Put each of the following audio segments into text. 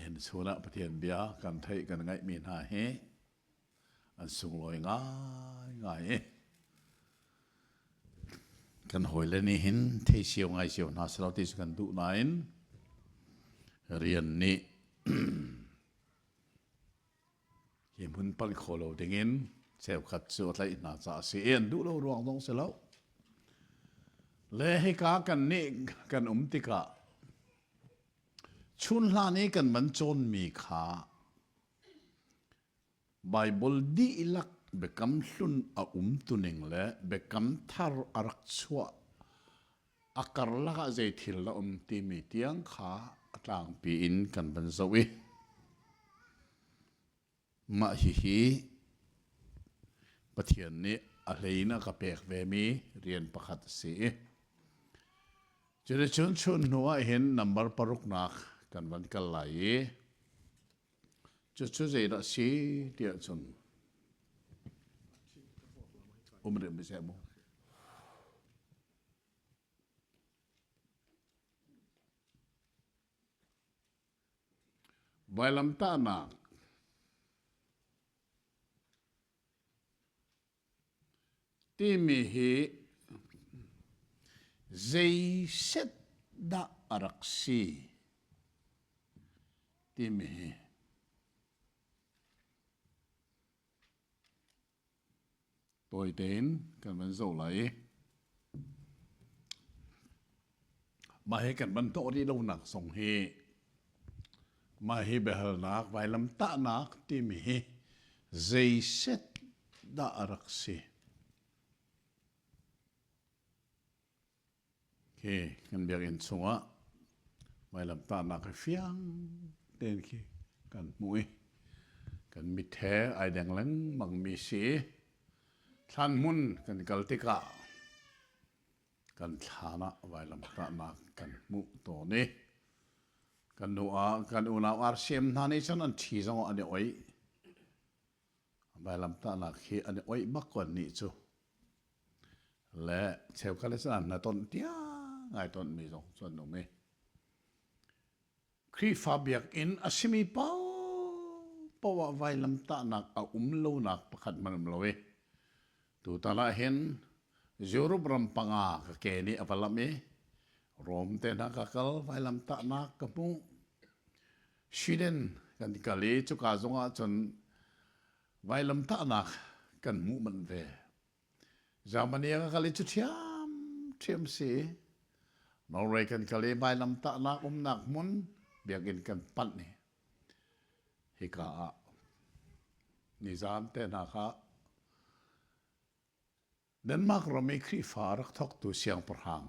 เห็นสุนัขประเทศเบียกันไทยกันไงมีหน้าเฮอันสูงลอยง่ายง่ายกันหอยเลยนี่เห็นเที่ยวไงเที่ยวน่าสลดที่สุดกันดูนายเรียนนี่เยี่ยมหุ่นปั้นโคโลดิ่งินเซลขัดสุดเลยน่าจะเสียนดูเรารวงตรงเสแล้วเลยให้กากันนี่กันติกะชุนลานี้กันมันจนมีขาไบเบิลดีลักเบกัมสุนตุนิงเลยเบกัมทาร์อารักชัวอาการลักใจทิลละตีมีเตียงขาต่างปีอินกันเป็นสวิมาฮีปะเทียนนี้อะไรนะกับเปกเวมีเรียนประคัตสีจะได้ชนหัวเห็นนัมเบอร์ปรุกนักกันวันกันไหลจะใจละสีเดียชนเรื่องไม่ใช่มั้งไวลำตานักที่มีใจเสดดารักษีที่มีตัวเด่นกันมันโซ่ไหลมาให้กันมันโตที่เราหนักส่งเฮมาให้เบลนักไว้ลำตานักที่มีใจเสดดารักษีโอเคกันเบียกินสัวไว้ลำตานักเฟียงเด่นขี้กันมวยกันมิเทไอแดงหลังมังมีสีท่านมุนกันกัลติกากันฐานะไว้ลำตานักกันมุตัวนี้กันดูกันอุณาอาร์เซียมท่านี้ฉันอันที่จังอันนี้ไว้ไว้ลำตานักที่อันนี้ไว้บักกว่านี้จูและเชลคาเลสันนะต้นเดียไงต้นมีส่วนตรงนี้ครีฟาเบียกอินอาชิมีเป้าเพราะว่าไว้ลำตานักโลนักประคัดมันมาเลยตูตาละเห็นยูโรปรำปังอาแกนี่อะไรละมีรวมแต่นักกัลไว้ลำตานักกับมุสวีเดนกันที่กาลีจุกาจงอาจนไว้ลำตานักกันมุมันเวจามันยังกาลีจุดเทียมสีนอร์เวย์กันกาลีไว้ลำตานักนักมุนเบียกินกันปั้นนี่ฮิกานิซามเตนักเดนมาร์กเราไม่ครีฟารักทอกตัวเสียงประหัง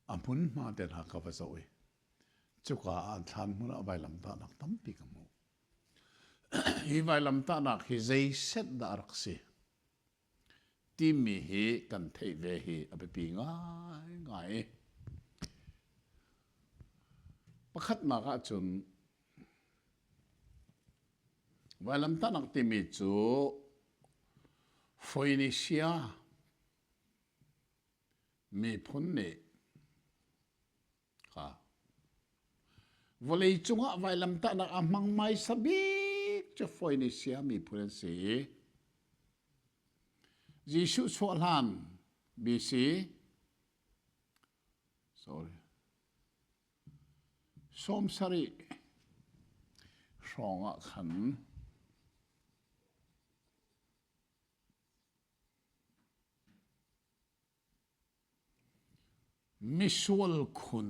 อามุนมาเดินหากับสวยจุกาอันทันมุนเอาไปลำตานักตั้มปีกันมูฮีไปลำตานักฮีใจเซ็ดดารักษีที่มีฮีกันเทเวฮีเอาไปปีง่ายประคัดนักจนไว้ลำตานักที่มีจูฟอยนิเซียมีพ้นเนี่ยค่ะวันนี้จุงอ่ะไว้ลำตานักมังไม่สบิกจะฟอยนิเซียมีพ้นเสียยิสุสวรรค์บีซี sorry สมสรีสองอ่ะขันมิสวลคุณ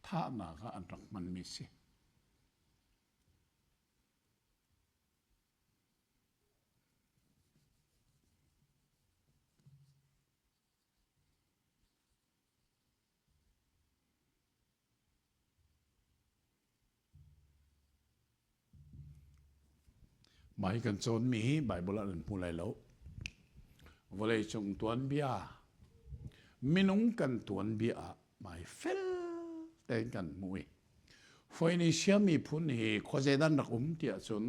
ท่านาก็อันรักมันมิสิหมายกันโซนมีใบโบราณพูดอะไรแล้ววันเลยจงตัวเบียมินุงกันตัวเบียหมายเฟลแต่กันมวยฟอยนิเซียมีพูนเหข้อใจด้านนักเตียชน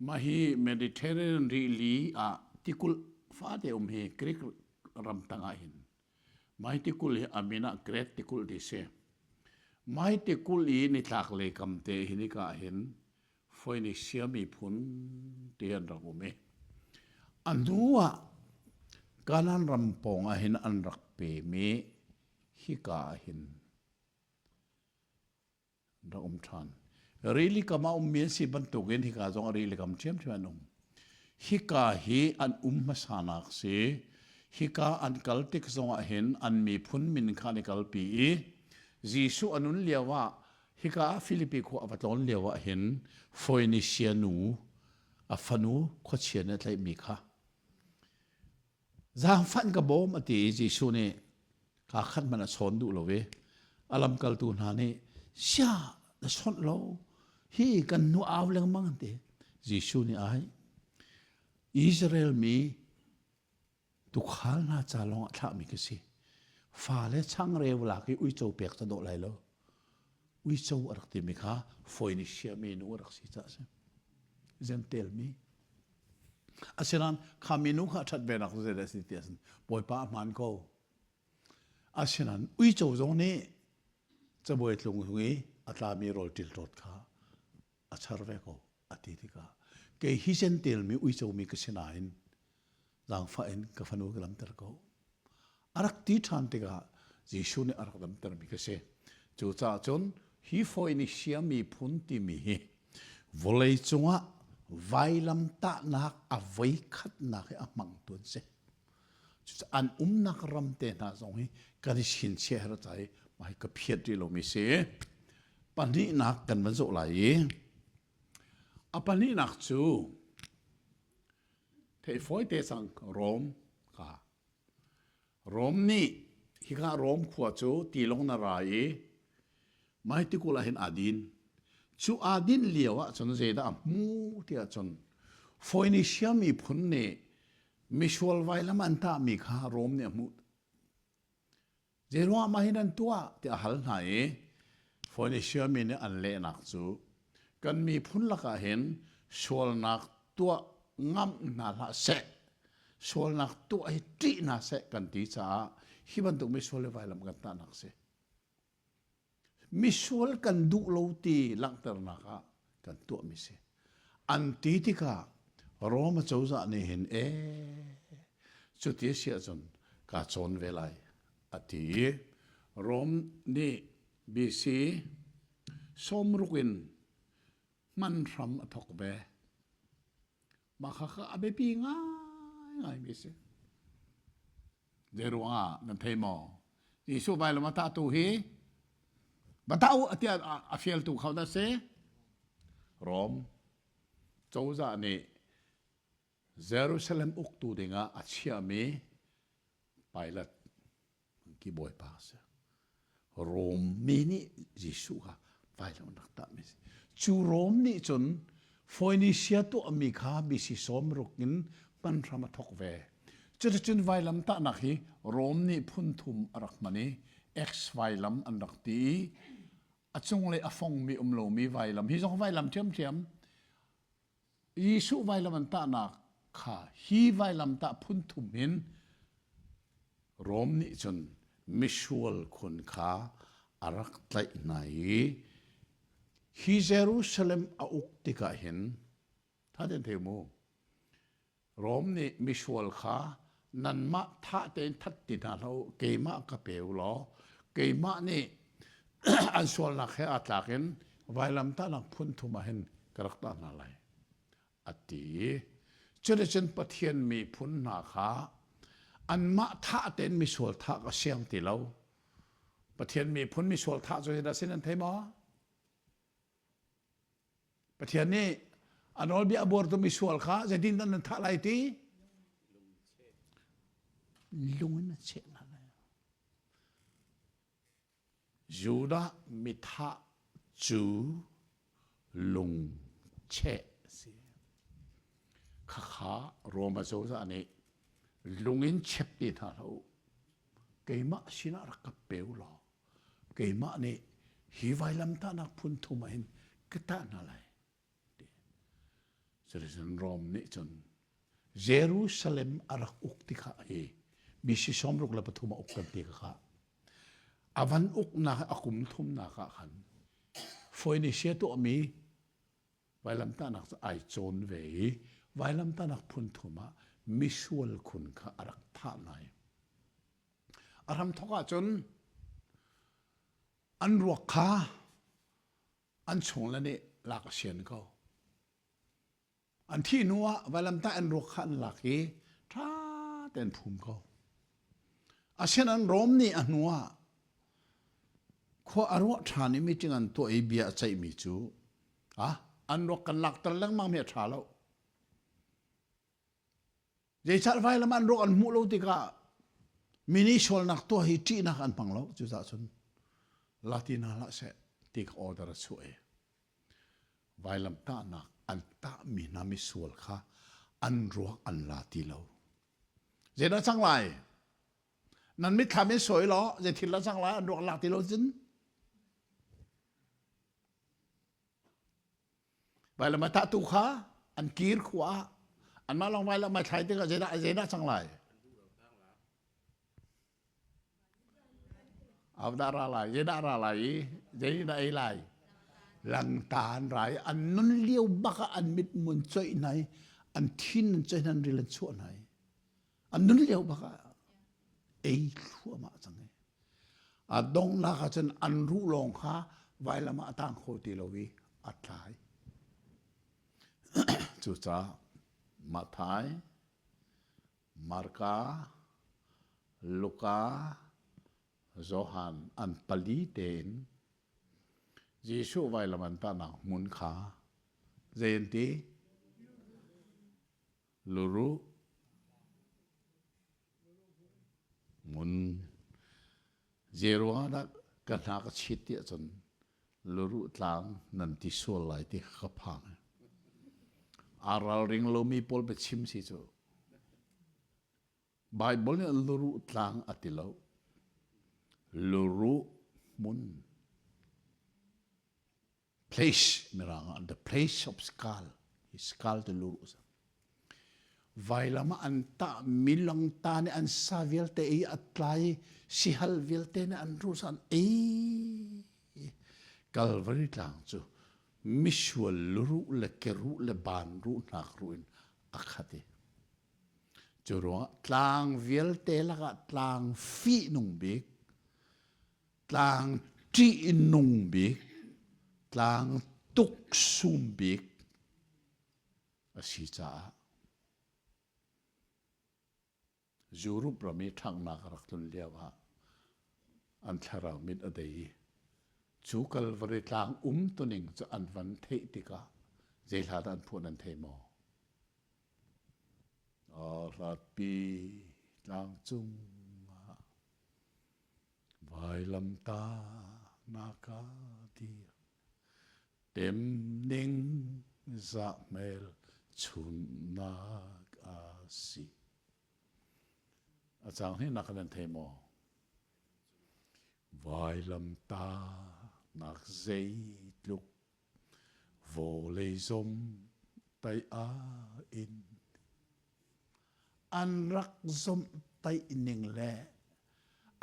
มาฮีเมดิเตอร์เรเนียนรีลีที่กุล fa de hi krik ram tanga hin mai ti kul hi amina great ti kul di se mai ti kul I ni tlak le kam te hini ka hin foi ni siami phun ti an ra me anua kanan rampong a hin an rak pe me hi ka hin ra than really kama mien si ban tu gen hi ka jong really kam chem chem hi ka hi an masanak se hi ka an kaltik zong a hin an mi phun min khanikal pi jisu anun lewa hi ka philippi kho awatlon lewa hin foinisia nu afanu kho chian na tlai mi kha zang fan ka bom ati jisu ne ka khat mana chon du lowe alam kal tu na ne sia na son lo hi kan nu aw leng mang te jisu ni ai Israel mi tu khal na cha long tha mi ke si fa le chang rew la ki ui chou pek ta do lai lo ui chou arak ti mi kha foinisia mi nu arak si cha se zen tel mi asiran khaminu kha that be nak ze da si ti asan boy pa man ko asiran ui chou zong ne cha boy tlung hui atla mi rol til tot kha achar ve ko ati ti ka ke hi zen tel mi ui chou mi ka sinain lang fa en ka fanu ka lam ter ko arak ti than te ga jisu ne arak lam ter mi ka se chu cha chon hi foinisia mi phun ti mi hi volei chunga vailam ta nak avai khat nak a mang tun se an nak ram te na zong hi kan sin che har chai mai ka phiat ri lo mi se pani nak kan man zo lai a pani nak chu te foi te sang rom ka rom ni hi ka rom khwa chu ti long na rai mai ti kula hin adin chu adin liawa chon zeda mu tia chon foinisia mi phun ne misual vailam anta mi kha rom ne mu zerwa mahinan tua te hal na foinisia mi ne an le nak chu kan mi phun la ka hen sual nak tua ngam na la se sual nak tua ai ti na se kan ti cha hi ban tu misual vailam kan ta nak se misual kan du lo ti lang ter na ka kan tu mi se an ti ti ka roma chauza ne hin chu ti sia chon ka chon velai ati rom ni bc somrukin man ram athok be ma kha kha abe pi ngai mi se derwa nan themo ni su bai lo ma ta tu hi batau atia afiel tu khau da se rom chauza ne Jerusalem uktu denga achia me pilot ki boy pass rom me ni jisu ha pilot nak ta me chu rom ni chon foinisia to ami kha bi si som rukin pan rama thok ve chun vailam ta nak hi rom ni phun thum arak mani x vailam an rak ti achung le afong mi umlo mi vailam hi jong vailam thiam Isu vailam an ta nak kha hi vailam ta phun thum hin rom ni chun misual khun kha arak tlai nai hi Jerusalem a uktika hin thaden themu rom ni misual kha nan ma tha ten that ti na lo ke ma ka peu lo ke ma ni an sual na khe atlakin vailam ta nak phun thuma hin karak ta na lai ati chen pathian mi phun na kha an ma tha ten mi sual tha ka siang ti lo pathian mi phun mi sual tha zo da sin an thema pathian ni anol bi abor to mi sual kha zedin dan tha lai ti lungin na che na juda mi tha chu lung che kha roma zo za ne lungin chep ti tha lo keima sina rak peu lo keima ne hi vailam ta nak phun thu main kata na lai seresan rom ni chon Jerusalem arak ukti ka misi somruk la pathuma ukkan ti ka avan uk na akum thum na ka khan foi ni se to mi vailam ta nak ai chon ve vailam ta nak phun thuma misual khun kha arak tha nai aram thoka chon an ruak kha an chong la ne lak sian ko an thi nuwa vailam ta an ruak kha an lak hi tha ten phum ko asian an rom ni anua kho arwa thani meeting an to e bia chai mi chu an ruak kan lak tar lang mang me tha lo je chal vailam an ruak an mu lo ti ka mini sol nak to hi ti nak an pang lo chu za chun latina la se tik order chu e vailam ta nak an ta mi na mi sual kha an ruak an la ti lo je na chang lai nan mi thame soi lo je thil la chang lai an ruak la ti lo jin vailam ta tu kha an kir khwa an ma long vailam ma thai te ka je na chang laiเอาดาราลายเยดาราลายเยดาไอลายลังตาลายอันนั้นเลี้ยวบักอันมิดมุนใจไหนอันทิ้นใจนั้นเรียนชั่วไหนอันนั้นเลี้ยวบักไอชั่วมาจังไงอัดดงนักจนอันรู้ลงค่ะไว้ละมาตั้งโคติลวีอัดทายจุจ้ามาทายมาร์กาลูกาZohan an pali ten Jesu vai laman ta na mun kha zenti luru mun zero da ka na ka chit ti chon luru tlang nan ti sol lai ti kha phang aral ring lo mi pol be chim si chu Bible ni luru tlang atilo Luru mun place miranga the place of skull his skull the luru vailama anta milang tane an saviel te I atlai sihal vilte ne an rusan Calvary tlang chu misual luru le keru le ban ru nak ruin akhate churo tlang vilte la tlang fi nung bik tlang tri nung bik tlang tuk sum bik asi cha zuru prami thang na karak tun lewa an thara mit adei chu Calvary tlang tuning cha an van the tika jela dan phun an the mo rapi tlang chung vai lam ta na ka ti tem ning za mel chun na si achang hi nakalan themo vai lam ta nak zei luk vo le zom tai a in an rak zom tai ning le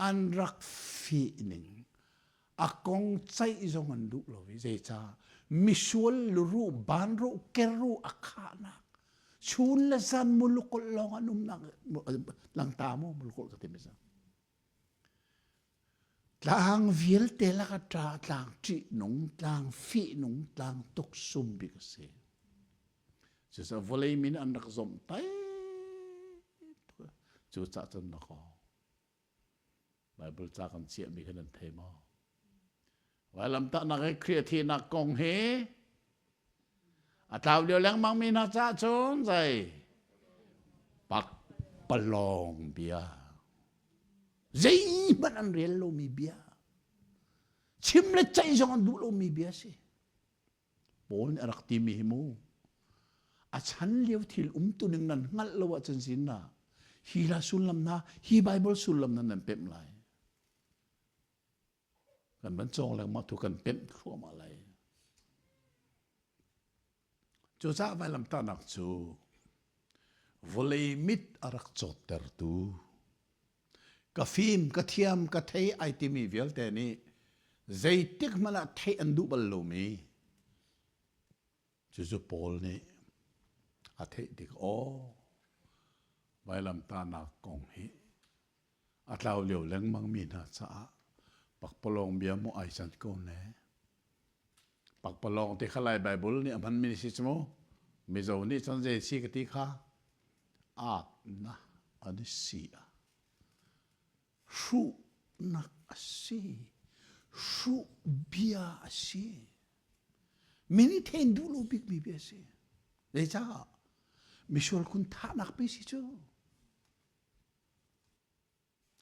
an rak fi ning akong chai zong an du lo vi je cha misual luru ban ro keru akhana chun la san mulukol long anum nang lang ta mo mulukol ka timisa tlang vil te la ka tra tlang tri nong tlang fi nong tlang tok sum bi ka se so sa volei min an rak zom tai chu cha chan na ko Bible cha kan chia mi kan the mo wa lam ta na cái create na kong he atau điều lang mang mi na cha chon zai pak palong bia zai ban an rel lo mi bia chim le chai jong an du lo mi bia si bol arak ti mi mu a chan liu thil tu ning nan ngal lo wa chen sin na hi la sulam na hi Bible sulam na nan pem lai kan ban chong lang ma tu kan pem khua ma lai chu cha vai lam ta nak chu volei mit arak chot ter tu ka phim ka thiam ka thei ai ti mi vel te ni zaitik mana thei andu bal lo mi chu pol ni a thei dik o vailam ta na kong hi atlaw leo leng mang mi na cha pak polong bia mo ai san ko ne pak polong te khalai bible ni aman mi si chmo mi zo ni chon je si ka ti kha a na ani si a shu nak asi shu bia asi mini ten du lo big mi bia si le cha mi shol kun tha nak pe si chu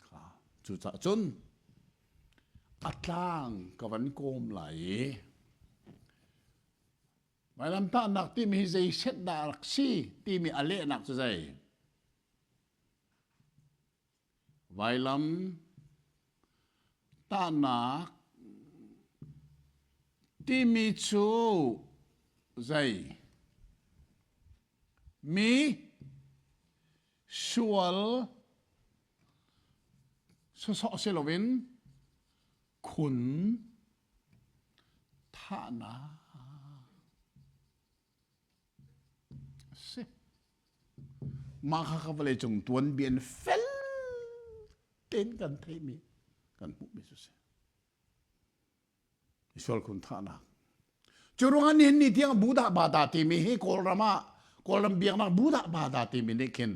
kha chu cha chun atlang kawan kom lai mai lam ta nak ti mi zai set da rak si ti mi ale nak chu zai vai lam ta nak ti mi chu zai mi sual so selovin kun tha na se maka ka vale chung tuan bien fel ten kan thei mi kan pu mi se isol kun tha na churungan ni tiang buddha bada ti mi hi kolrama kolam biang nak buddha bada ti mi ne ken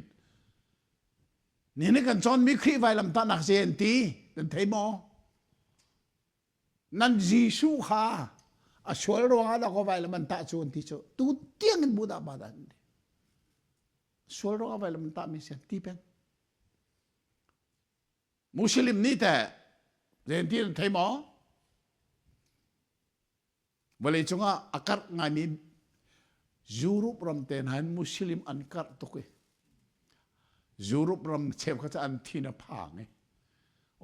ni ne kan chon mi khri vai lam ta nak zen ti den thei mo nan jisu kha a shol ro nga ko vai lam ta chun ti cho tu tiang in buddha bada shol ro vai lam ta mi se ti pen muslim ni ta zen ti thei mo boleh cunga akar ngani Zurup ram ten han muslim ankar to ke Zurup ram chep kha an thina phang e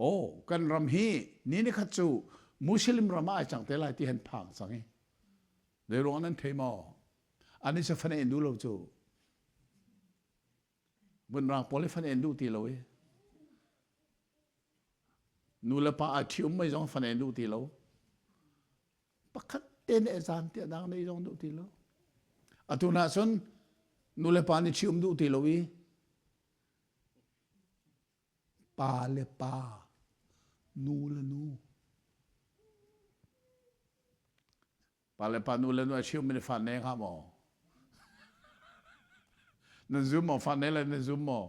oh kan ram hi ni ne kha chu muslim rama chang te lai ti han phang sang e le ro an thei mo ani sa fan endu lo chu bun ra pole fan endu ti lo e nu la pa a thium mai jong fan endu ti lo pakhat ten exam ti dang nei jong du ti lo atuna son nu le pa ni thium du ti lo wi pa le pa nu le nu pa le pa nu le nu thium mi fan ne kha mo nan zoom mo fan ne le nan zoom mo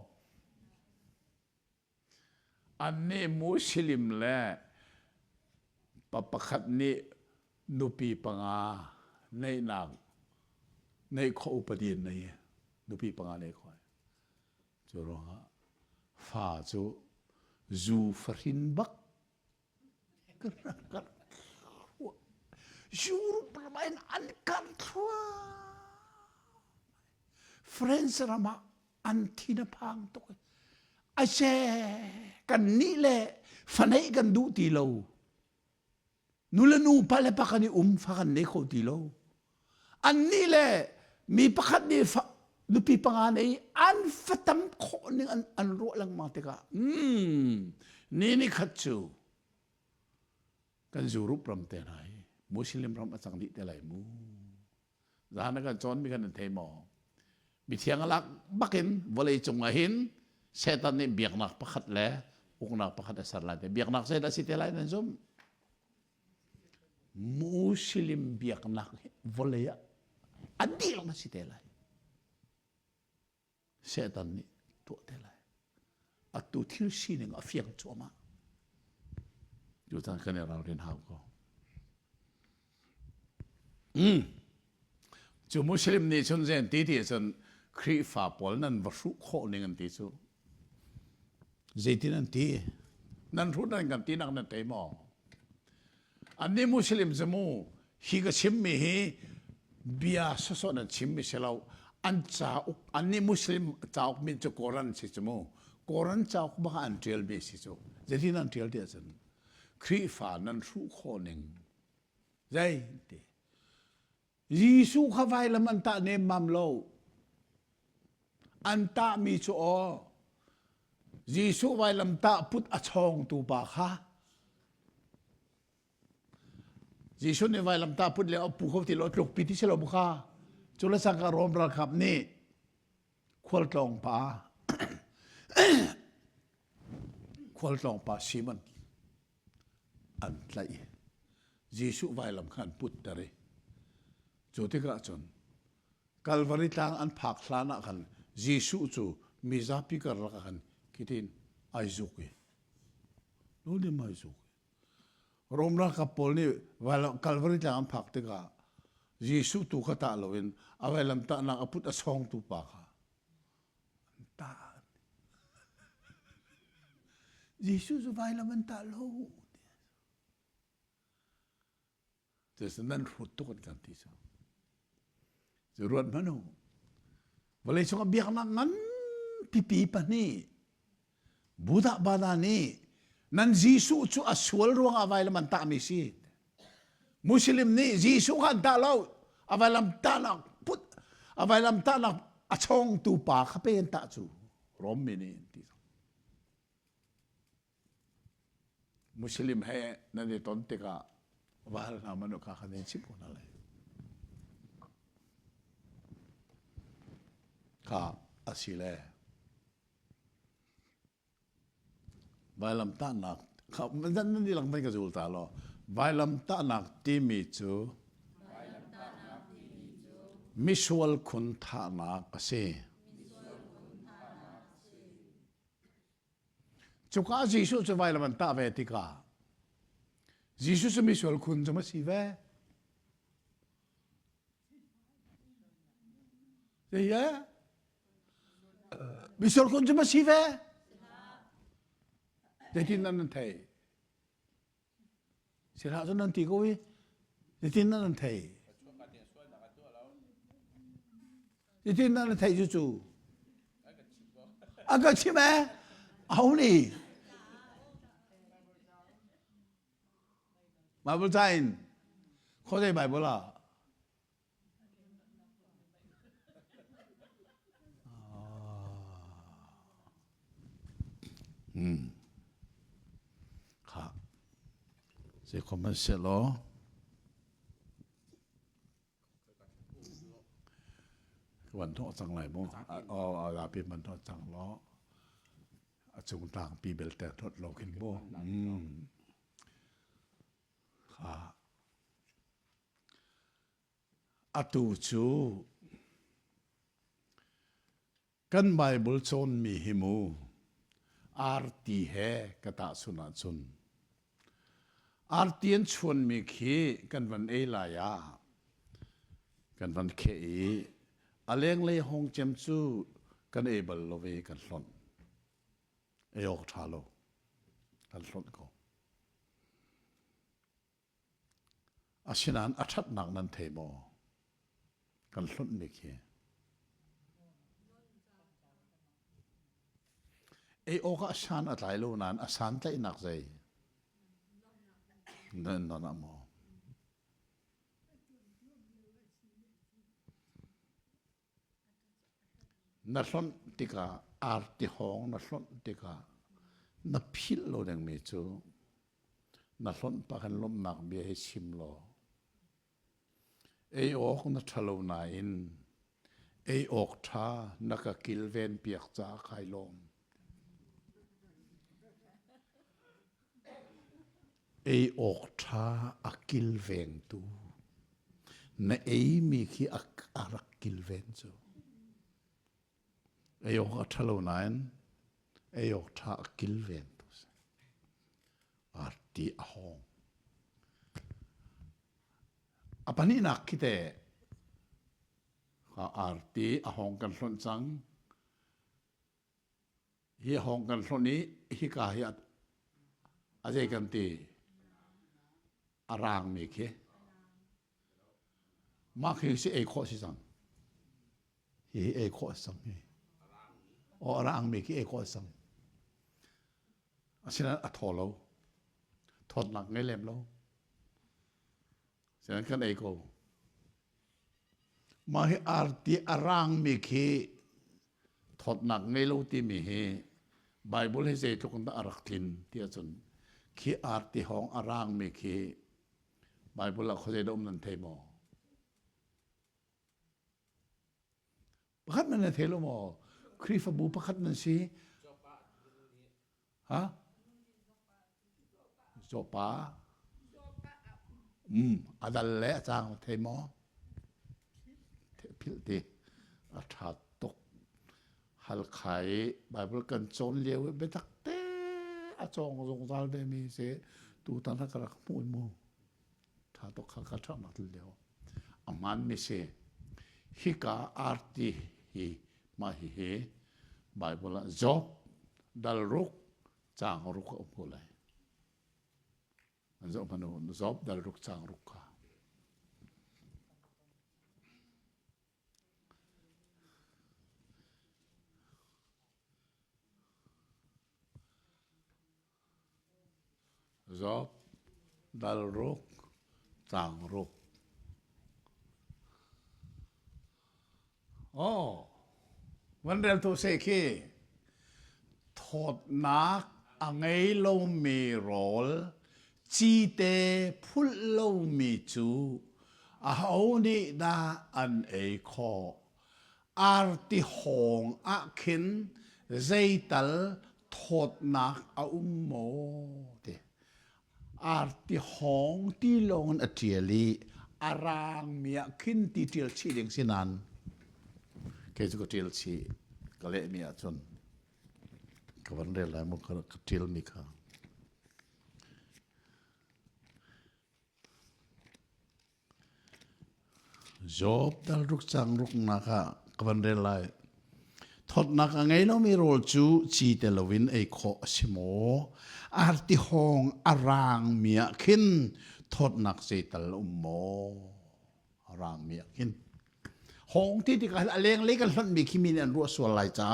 an ne muslim le pa pakhat ni nupi panga nei nak nei kho upadin nei nupi panga nei kho chu ro ha fa chu zu farin bak jur bermain ankan thua friends rama antina pang to ase kan ni le fanai kan du ti lo nula nu pale pakani fakan ne ko ti lo an ni le mi pakat ni nupi pangan ai an fatam kho ni an ro lang ma te ka ni khachu kan zuru pram te nai muslim ram achang di te lai mu zana kan chon mi kan the mo mi thiang lak bakin volei chunga hin setan ni biak nak pakhat le ukna pakhat asar la te biak nak se da si te lai nan zum muslim biak nak volei adil na si te lai setan ni to te lai atu thil sining a fiang choma du tan kan ra rin hau ko chu muslim ni chun zen ti ti chun khri fa pol nan vasu kho ning an ti chu zaitin an ti nan ru nan kan ti nak na te mo ani muslim jamu hi ga chim mi hi bia so so na chim mi selau an cha ani muslim cha min chu koran si chmu koran cha ba an tel be si chu zaitin an tel de chan khri fa nan ru kho ning zai te Jisu kha vai lam an ta ne mam lo อันตามีโจจีสุไว้ลำตาพุทธอชองตูปาค่ะจีสุในไว้ลำตาพุทธแล้วผู้เขาที่เราตกปีที่เชลบุค่ะจุลสังการมประคับนี่ควรตองปาควรตองปาชิมันอันไรจีสุไว้ลำขันพุทธอะไรจุดที่กระจนกัลวาริตังอันผักลานะกันจีสุจูมิซาปิกระกันคิดินไอซุกโน่นนี่ไม่ซุกรวมรักกับพอลนี่ว่ากัลวาริตังอันผักติกาจีสุตุขตาลวินเอาไว้ลำตานักพุทธสองตุปากาตาจีสุจะไว้ลำตาโลแต่สนั่นหุดตุกันกันที่สุดจะรวดมันโน่เวลาส่งเบียร์นั่งpipi pa ni Buddha bada ni nan Jisu chu aswal ruang availam ta mi si Muslim ni Jisu kan dalaw availam ta na put availam ta na achong tu pa khapen ta chu rom mi ni ti Muslim hai nan ni ton te ka wal na manu ka khanen chip na le ka asile vai lam ta nak kha man ni lang mai ka zul ta lo vai lam ta nak ti mi chu misual khun tha nak ase chuka jisu chu vai lam ta ve ti ka jisu chu misual khun chu ma si ve ye misual khun chu ma si ve để tin năng thầy sẽ hạ cho năng tỷ coi để tin năng thầy để tin năng thầy chú chú cái gì mà áo nè Bible time có đây Bible là sẽ có một sự loวันทอจังไรบ้างเราเป็นวันทอจังล้อจงต่างปีเบลแต่ทดเราขึ้นบ้างค่ะอตูจูกันไบเบิลชนมีหิมูอาร์ตีเฮกตาสุนันซุนอาร์ตีนชวนมีขีกันวันเอลายากันวันเคอีอเลงเลยหงเจมจูกันเอบลโลเวกันหล่นเอออกทาโลกันหล่นก็อาชินันอัชัดหนักนันเทโมกันหล่นมีขีเอโอก็อาชานอัดไหลโลนานอาชานใจหนักใจนั่นน่ะมอนัดล้นติกาอาร์ติหองนัดล้นติกานับพิลโลดังเมจูนัดล้นปะกันล้มหนักเบียให้ชิมโลเอโอกนัดทะลุนายนเอโอกท่านักกิลเวนเปียกจ้าไข่ลมเอออกท่าอักิลเวนตูน่ะเอมีขี้อารักกิลเวนจูเอออกทะลุนันเอออกท่าอักิลเวนตูอาร์ตีอาหงอปันนี้นักคิดแต่อาร์ตีอาหงกันส่วนจังเฮียหงกันส่วนนี้ฮิกาฮิอัดอาเจกันตีอารางมีแค่มาคือสิเอโคสิสังเฮเอโคสังเฮอารางมีแค่เอโคสังฉะนั้นอัทโธเราถอดหนักไงเล็บเราฉะนั้นกันเอโคมาให้อาร์ติอารางมีแค่ถ thot nak ngay lâu ti mi he Bible he zai tuk da arak tin tia chun khi arti hong arang mi khi Bible la khoi dom nan thei mo pakhat man na thelo mo khri fa bu pakhat nan si ha zopa adal le chang thei mo phil ti a tha tok hal khai Bible kan chon leo be tak te a chong zong dal be mi se tu tan ka rak mu mu tha tok kha ka thang mat leo aman mi se hi ka arti hi ma hi he Bible job dal ruk chang ruk ko lai job manu job dal ruk chang ruk ka job dal ruk chang ruk vấn đề tôi sẽ khi thốt nát ngay lâu mì rôl chi tê phút lâu mì chú hậu ni đa anh ấy khó arti hong kín dây tal thốt nát mô thế arti hong ti long a tiali arang mía kín ti tiel chi đeng sinan cái chỗ tiel chi cái lệ mía chun cái vấn đề là một cái tiel mi cả job dal ruk chang ruk na ka cái vấn đề là thốt na ka ngay nó mi rol chu chi te lovin ei kho simo arti hong arang mía kín thốt nak sei tal mo arang mía kín hong ti ti ka aleng le kan hlan mi khi min an ru so lai cha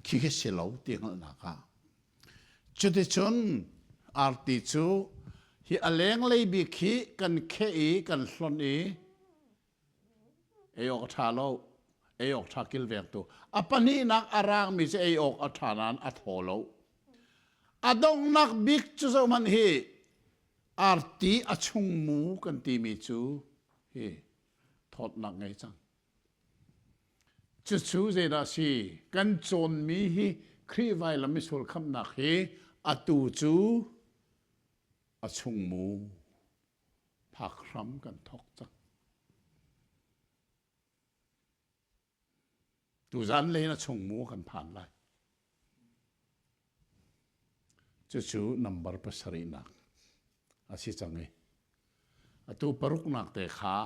khi ke se lo ti ngal na ka chu te chon arti chu hi aleng le bi khi kan khe e kan hlon e ok tha lo ok tha kil vek tu apani nak arang mi se ok athanan atholo adong nak big chu so man hi arti achung mu kan ti mi chu hi thot nak ngai chang chu ze da si kan chon mi hi khri vai lam mi sul kham nak hi atu chu achung mu phak ram kan thok chak tu zan le na chung mu kan phan lai chu number pasari nak asi changi atu paruk nak te kha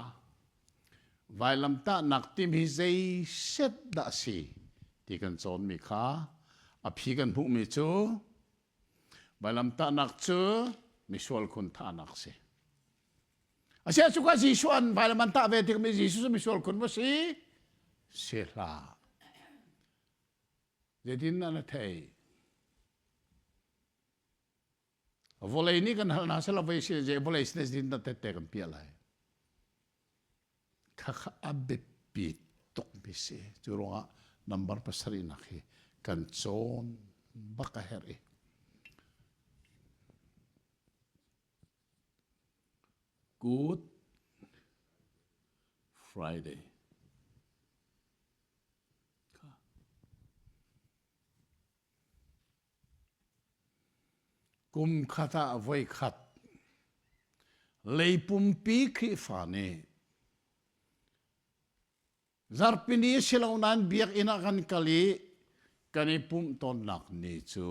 vai lam ta nak tim hi zai set da si ti kan chon mi kha a phi kan bu mi chu vai lam ta nak chu mi sol khun tha nak se asia chu ka ji suan vai lam ta ve ti mi ji su mi sol khun mo si se la zedin na na thei volei ni kan hal na se la ve se je volei se din na te kan pia lai kha abbe pi tok bi se churonga number pasari na khi kan chon baka her e Good Friday kum khata voi khat leipum pi khi fa ne zarpini silaunan biak ina kan kali kanipum ton nak ni chu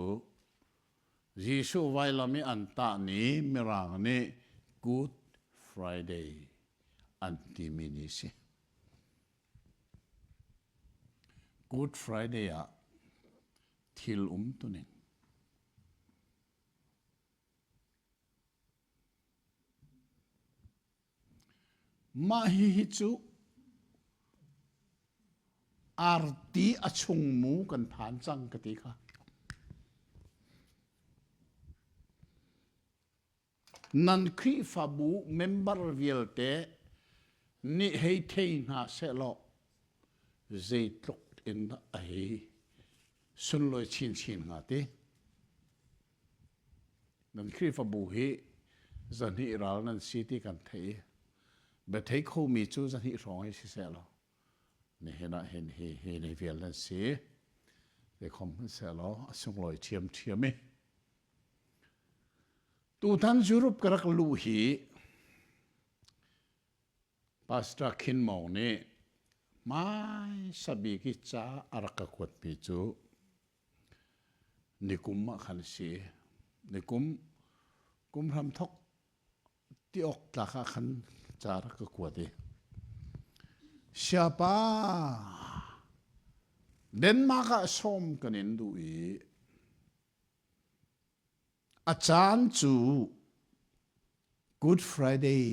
Jisu vai lami anta ni mirang ni Good Friday anti minisi Good Friday a thil tunin ma hi chu arti achung mu kan phan chang ka ti kha nan khri fa bu member vielte ni hei thei na se lo zai tlok in ai sun loi chin ngati nan khri fa bu hi zan hi ral nan city kan thei be thei kho mi chu zan hi rong ai si se lo ne hena hen he ne vel nan si le khom se lo asung loi thiam mi tu tan Europe karak lu hi pastor khin mo ne mai sabi ki cha araka kwat pi chu nikum ma khan si nikum kum ram thok ti ok ta kha khan cha araka kwat e siapa Denmark a som kanin du i a chan chu Good Friday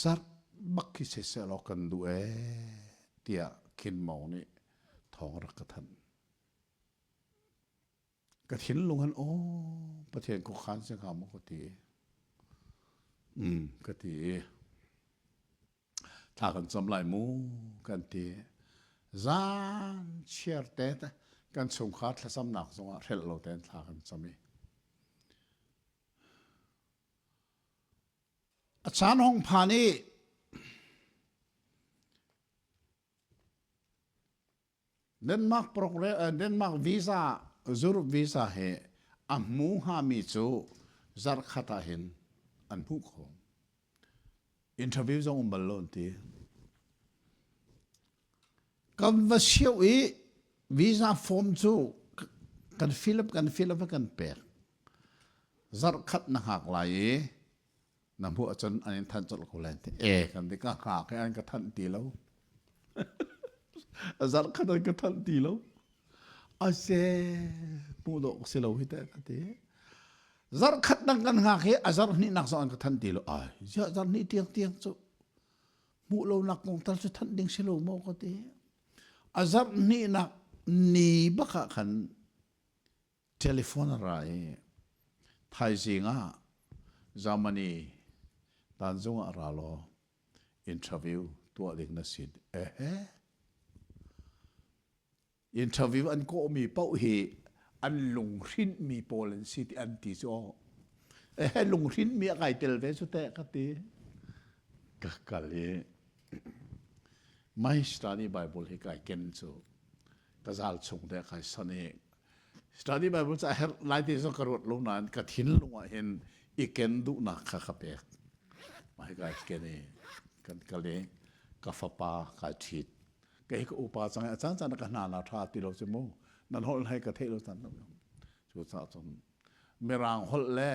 zat bakki se lo kan du e tia kin mau ni thong rak ka than ka thin lungan o pathian ko khan se ka mo ko ti ka ti tha kan chom lai mu kan ti zan chiar te kan chung kha thla sam nak zonga rel lo ten tha kan chami a chan hong phani Denmark program Denmark visa Europe visa he amu ha mi chu zar khata hin an hu kho interview zong balon ti kam va siu e visa form chu kan fill up kan per zar khat na hak lai nam hu achon an than chol ko lan e kan de ka kha ke an ka than ti lo azar khat an ka than ti lo ase pu do se lo hi ta te zar khat nang kan ha ke azar ni nak so an ka than ti lo ai ja zar ni tiang chu mu lo nak mong tal chu than ding se lo mo ko te azar ni nak ni ba kha khan telephone rai thai singa Germany tanzung aralo interview tua ding na sit interview an ko mi pau hi an lung rin mi polen city an ti so lung rin mi kai tel ve su te ka ti ka kale mai study bible hi kai ken chu ka zal chung de kai sane study bible cha her lai ti so karot lo nan ka thin lunga hen iken du na kha kha pe mai kai kene kan kale ka fa pa ka thit cái upa chang ka na tha ti lo che mo nan hol hai ka the lo tan chu cha chon merang hol le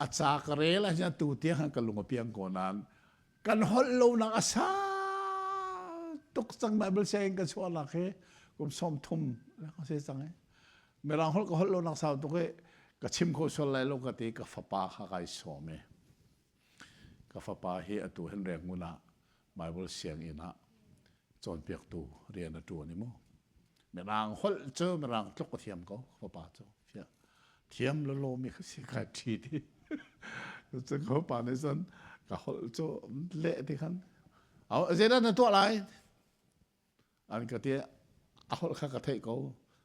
acha ka re la ja tu ti han ka lunga piang ko nan kan hol lo na asa tok chang bible saying ka chwa la khe kum som thum ka se chang e merang hol ka hol lo na sa to ke ka chim ko sol lai lo ka ti ka fa pa kha kai so me ka fa pa hi atu hen rek muna bible saying ina chọn việc tu riêng là tu ni mo mình đang hol chơi mình đang chọc cái thiam có ba cho thiam lo mi cái cái chi đi chứ có ba này dân cả hol cho lệ thì khăn giờ đó là tua lại anh cái tiệt hol khác cái thấy có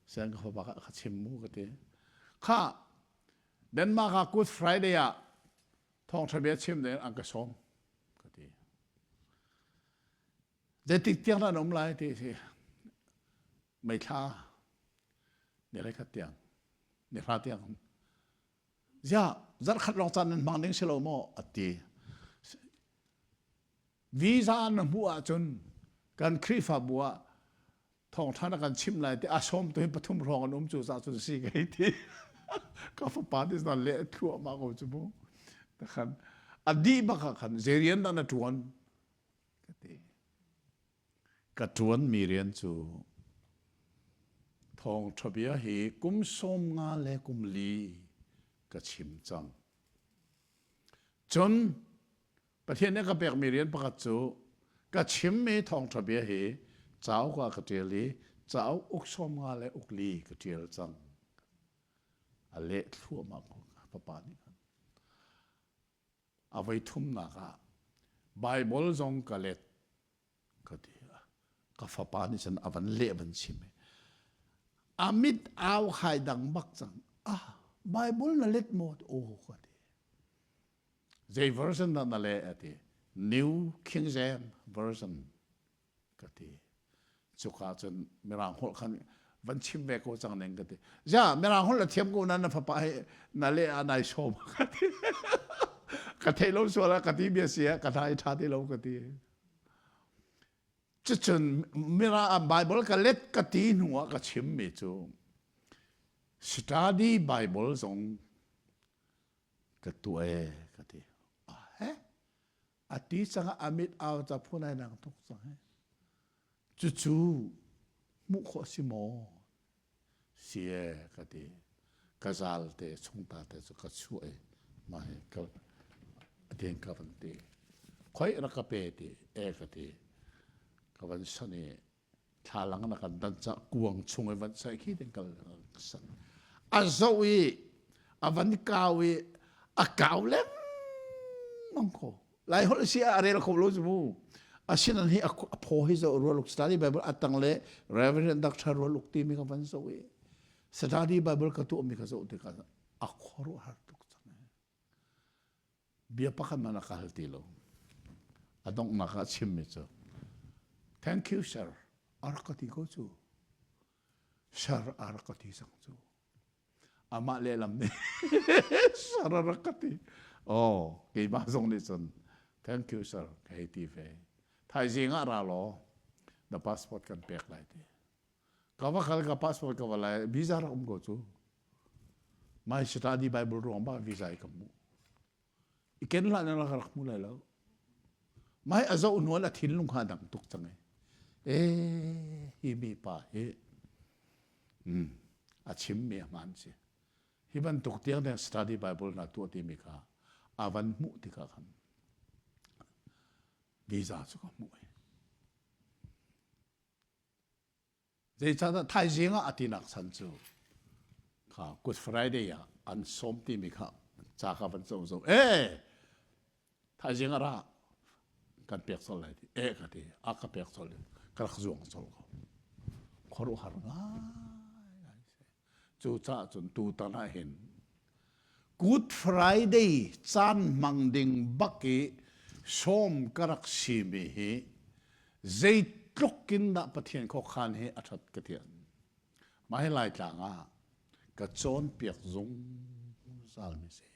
xem cái ba cái chim mu cái tiệt khá Denmark Good Friday à thong thay biệt chim đấy anh cái song để tiết tiếng là nông lại thì mấy tha để lấy khát tiếng để phát tiếng giờ rất khát lòng chân mang đến selo mo ati visa nó mua chun kan khri fa bua thong thana kan chim lại thì asom tôi bắt thum rong anh chu sa chu si cái thì có phải bạn đi là lệ thua mà có chứ bố kan adi ba kan zerian da na tuan ka tuan mi rian chu thong thabia hi kum som nga le kum li ka chim chang chon pathian ne ka pek mi rian pakhat chu ka chim me thong thabia hi chau ka teli chau uk som nga le uk li ka tel chang ale thu ma ko pa ni avai thum na ka bible zong ka let ka ti ka fa pa ni chan avan le ban chim amit aw khai dang bak chang Bible na let mo ka ti J version na le ati New King James version ka ti chuka chan mirang hol khan van chim ve ko chang neng ka ti ja mirang hol la thiam ko na fa pa na le anai som ka ti ka thei lo so la ka ti bia sia ka thai tha ti lo ka ti chun mira Bible ka let ka ti nuwa ka chim me chu study Bible zong ka tu ka ti ati changa amit aw cha phunai nang tok chang chu mu kho si mo sie ka ti ka zal te chung ta te chu ka chu ma he ka den ka van te khoi ra ka pe ti ka ti ka van sani thalang na kan dan cha kuang chung van sai khi den kal san azawi avan kawi akawlem mangko lai hol sia are la kholo ju asinan hi a pho hi zo ro luk study Bible atang le reverend doctor ro luk ti mi ka van so we study Bible ka tu mi ka zo te ka a khoro har tuk chang bia pa kan na ka hal ti lo adong na ka chim mi cho thank you sir arakati ko chu sir arakati sang chu ama le lam ne sir arakati ke ba zong ni chon thank you sir kai ti ve thai jinga ra lo the passport kan pek lai ti ka wa khal ka passport ka wala visa ra go chu mai study Bible ro ba visa ka mu iken la na la mu lai lo mai azo unwa la thil lung kha dang tuk chang hi mi pa he a chim me man chi hi ban tuk tiang den study Bible na tu ti mi kha avan mu ti ka khan visa chu ka mu je cha da thai jinga atinak san chu kha Good Friday ya an som ti mi kha cha ka van zo zo thai jinga ra kan pek sol lai ka ti a ka pek sol ka khzuang sol ko khoru har nga chu cha chun tu ta na hin Good Friday chan mangding baki som karak si mi hi zai tlukin da pathian kho khan hi athat ka thian mai lai tlanga ka chon piak zung sal mi se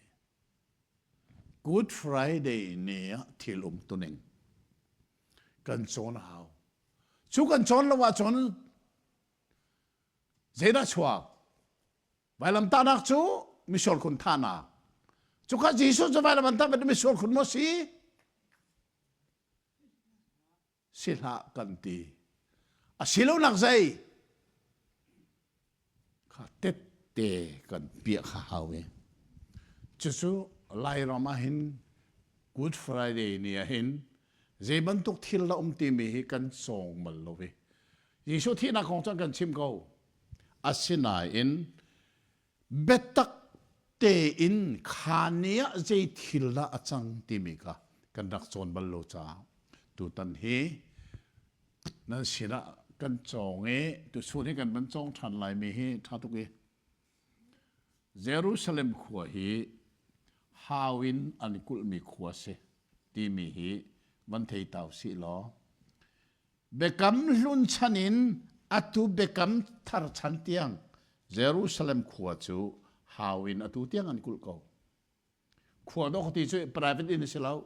Good Friday ne thilum tuning kan chon hau chu kan chon lawa chon zeda chwa bailam ta nak chu misol kun thana chu ka jisu chu bailam ta be misol kun mo si silha kan ti a silo nak zai kha tet te kan pia kha hawe chu lai rama hin Good Friday ni hin zai ban tuk thil la ti mi hi kan song mal lo we jisu thi na khong chang kan chim ko asina in betak te in khania zai thil la achang ti mi ka kan rak chon bal lo cha tu tan hi nan sina kan chong tu su ni kan ban chong than lai mi hi tha tu ki Jerusalem khua hi hawin an kul mi khua se ti mi hi van thei tau si lo bekam hlun chanin atu bekam thar chan tiang Jerusalem khua chu hawin atu tiang an kul ko khua do khati chu private in silau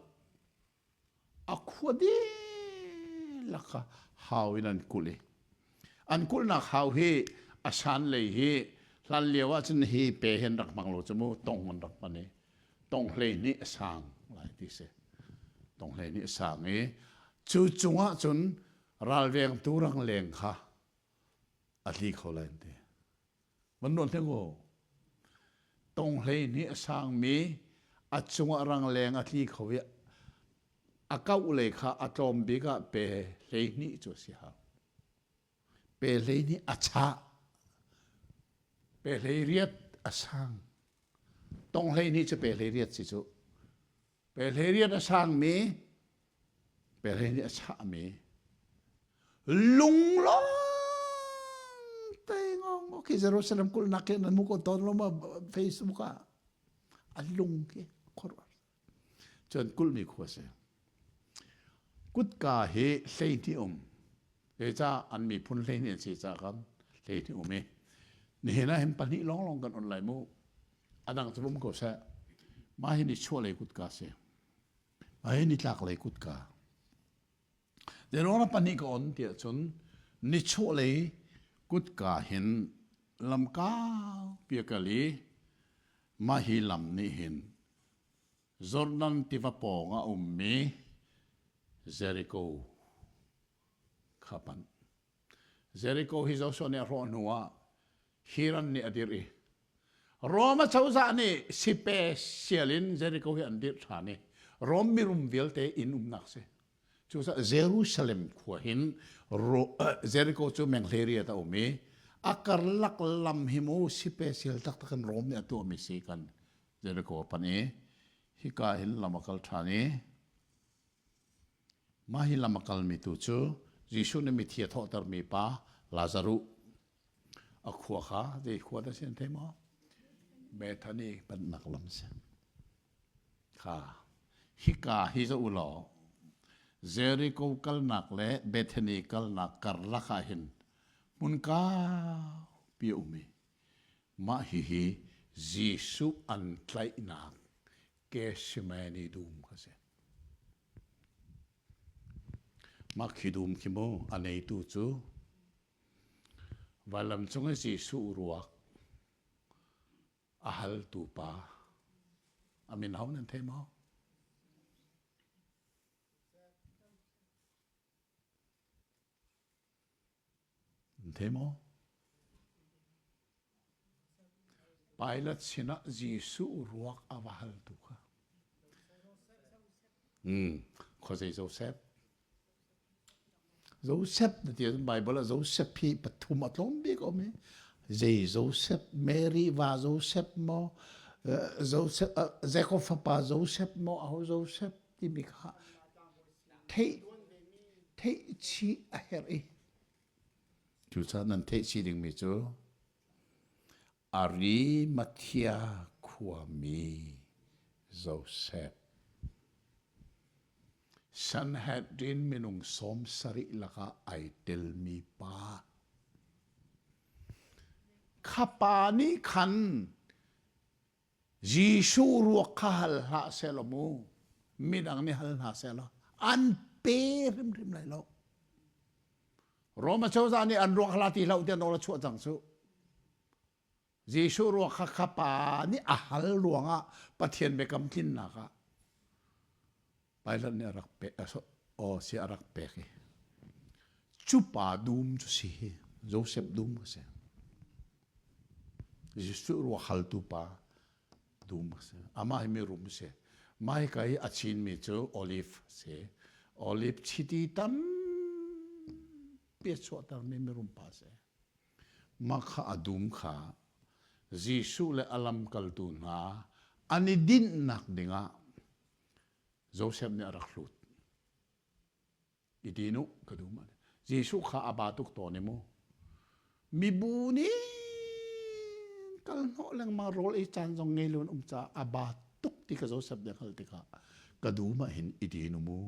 a khua di lakha hawin an kuli an kul na haw hi asan le hi hlan lewa chen hi pe hen rak mang lo chmu tong man rak pani tong hle ni sang lai ti se tong hle ni sang chu chunga chun ral veng turang leng kha ali kholen te man non te go tong hle ni sang mi a chunga rang leng a li khowi a kau le kha a tom bi ga pe hle ni chu si ha pe hle ni a cha pe hle riat a sang tong hle ni chu pe hle riat si chu pe hle riat a sang mi pe hle ni a cha mi lung long tay ngong okay Jerusalem kul nakin mo ko ton lo ma Facebook ka alung ke korwa chon kul mi ko se kut ka he sei ti e cha an mi phun le ni si cha kan le ti me ni hena hem pani long long kan online mo adang chum ko sa ma hi ni chole kut ka se ai ni tlak le kut ka de rona pani ko on ti chun ni chole kut ka hin lam ka pia kali ma hi lam ni hin Jordan tiva po nga ummi Jericho kapan Jericho hi zo so ne ro nuwa hiran ni adiri Roma chauza ni sipe sialin Jericho hi andir thani Rom mirum velte in nakse chusa Jerusalem khuahin Jericho chu mengleria ta umi akarlak lam himu sipe sial tak takan Rom ni atu mi sikan Jericho pani hika hil lamakal thani mahi lamakal mi tu chu Jisu ne mi thia tho tar mi pa Lazaru akhwa kha de khwa da sen thema Bethany pan naklam se kha hika hi zo ulo Jericho kal nak le Bethany kal nak karla kha hin mun ka pi umi ma hi Jisu an tlai nak ke shimani dum ka se makhidum kimo anei tu chu valam chunga Jisu ruak ahal tu pa amin haun an thema themo pilot sina Jisu ruak avahal tu ka khosei Joseph na tiyan Bible Joseph hi pathum atlom bi ko me Joseph Mary va Joseph mo Joseph Jacob pa Joseph mo aho Joseph ti mi kha thei chi a her e chu cha nan thei chi ding mi chu Ari Mathia Kwami Joseph Sanhedrin minung som sari laka ay tel mi pa kapani kan Jisu ruak kahal ha selo mo midang ni hal ha selo an perim rim lai lo Roma choza ni an ruak halati lau tian ola chua jang su Jisu ruak kapani ahal ruanga pathian bekam tin naka Pilot ni arak pe o si arak pe ke chupa dum chu si Joseph dum se Jisu ru hal tu pa dum se ama hi me rum se mai kai achin mi chu olive se olive chiti tam pe cho tar me rum pa se makha adum kha Jisu le alam kal tu na ani din nak dinga Joseph ni arak lut idinu kaduma Jisu kha abatuk to ne mo mi bu ni kal no lang ma rol e chan jong ngelun cha abatuk ti ka Joseph de khal ti ka kaduma hin idinu mo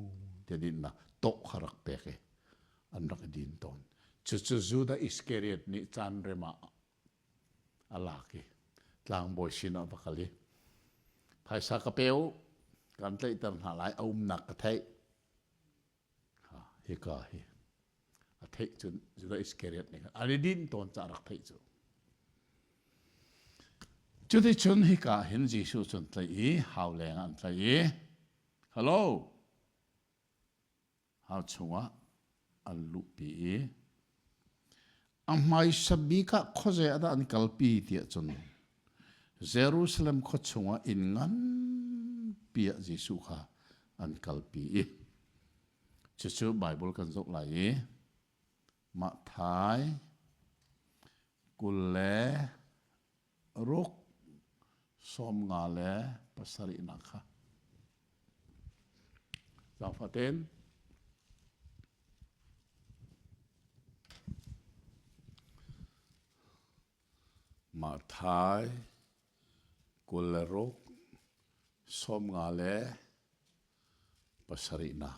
tedin na to kharak peke anrak din ton chu Juda Iscariot ni chan rema alaki tlang boy sina bakali phaisa ka peu kan tlai tam na lai aum nak ka thai ha hi ka hi a thai chun Juda Iscariot ni ani din ton cha rak thai chu chuti chun hi ka hin Jisu chun tlai i haw leng an tlai i hello haw chunga an lu pi i amai sabika khoje ada an kalpi ti chun Jerusalem kho chunga in ngan pia Jisu kha an kalpi i chu Bible kan zok lai ma thai kulle ruk som nga le pasari na kha Zafaten ma thai kulerok som ngale pasari na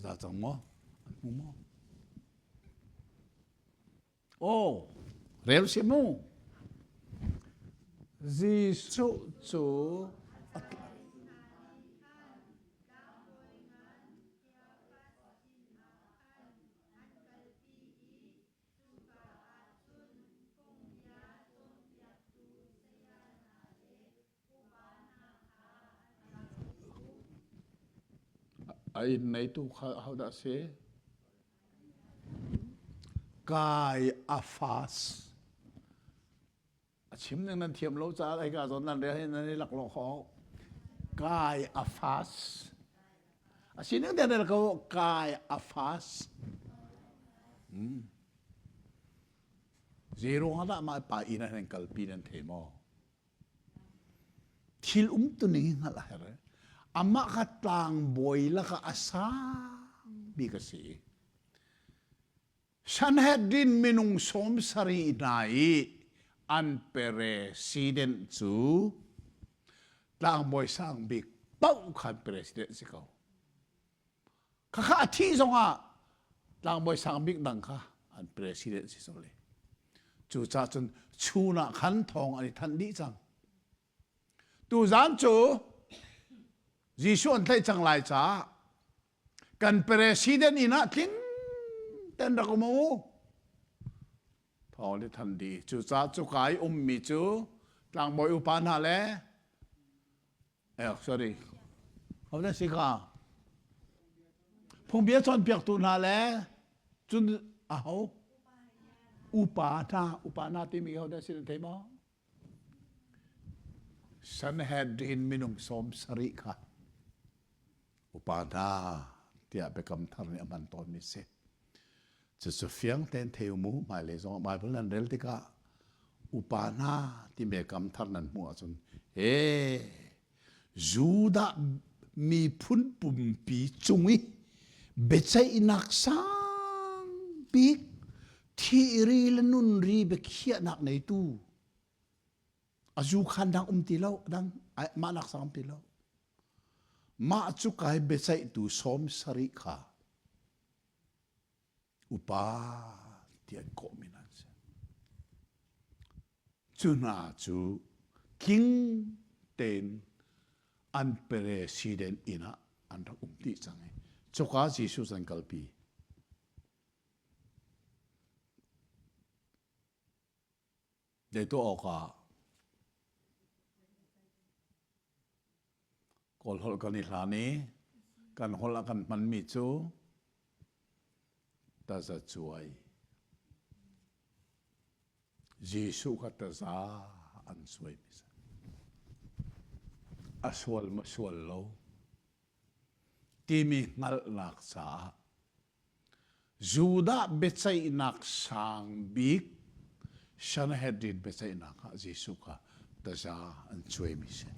za chang mo mo oh rel si mo Giêsu chu ai nei tu how da se kai afas chim nang nan thiam lo cha ai ga zon nan re nan lak lo kho kai afas sin nang den ko kai afas zero ngada ma pa ina nan kalpi nan themo thil tu ni ngala hare ama ka tang boy la ka asang bi ka si Sanhedrin minung som sari nai an president chu tang boy sang big pau khan president si ko kha thi zonga tang boy sang big dang kha an president si so le chu cha chun chuna khan thong ani than di chang tu zan chu Giêsu an thai chang lai cha kan president ina tling ten ra ko mo thong le than di chu cha chu kai mi chu tlang boy upan ha le sorry how da si ka phong bia chon piak tu na le chun a ho upana ti mi how da si thei mo Sanhedrin minung som sari ka upana tia be kam thar ni aman ton mi se chu fiang ten theu mu mai le zo mai bul nan rel ti ka upana ti me kam thar nan mu chun Juda mi phun pum pi chungi bechai inak sang big thi ri lanun ri be khia nak nei tu azu khan dang ti lo dang ma nak sang ti lo ma chu kai bechai tu som sari kha upa tian ko minan se chu na chu king ten an president ina an ra ti change choka Giêsu san kalpi de to oka kol hol kan ihlani kan hol kan man mi chu ta za chuai Giêsu ka ta za an suai mi aswal maswal lo timi ngal nak sa Juda bechai nak sang big Sanhedrin bechai nak Giêsu ka ta za an suai mi se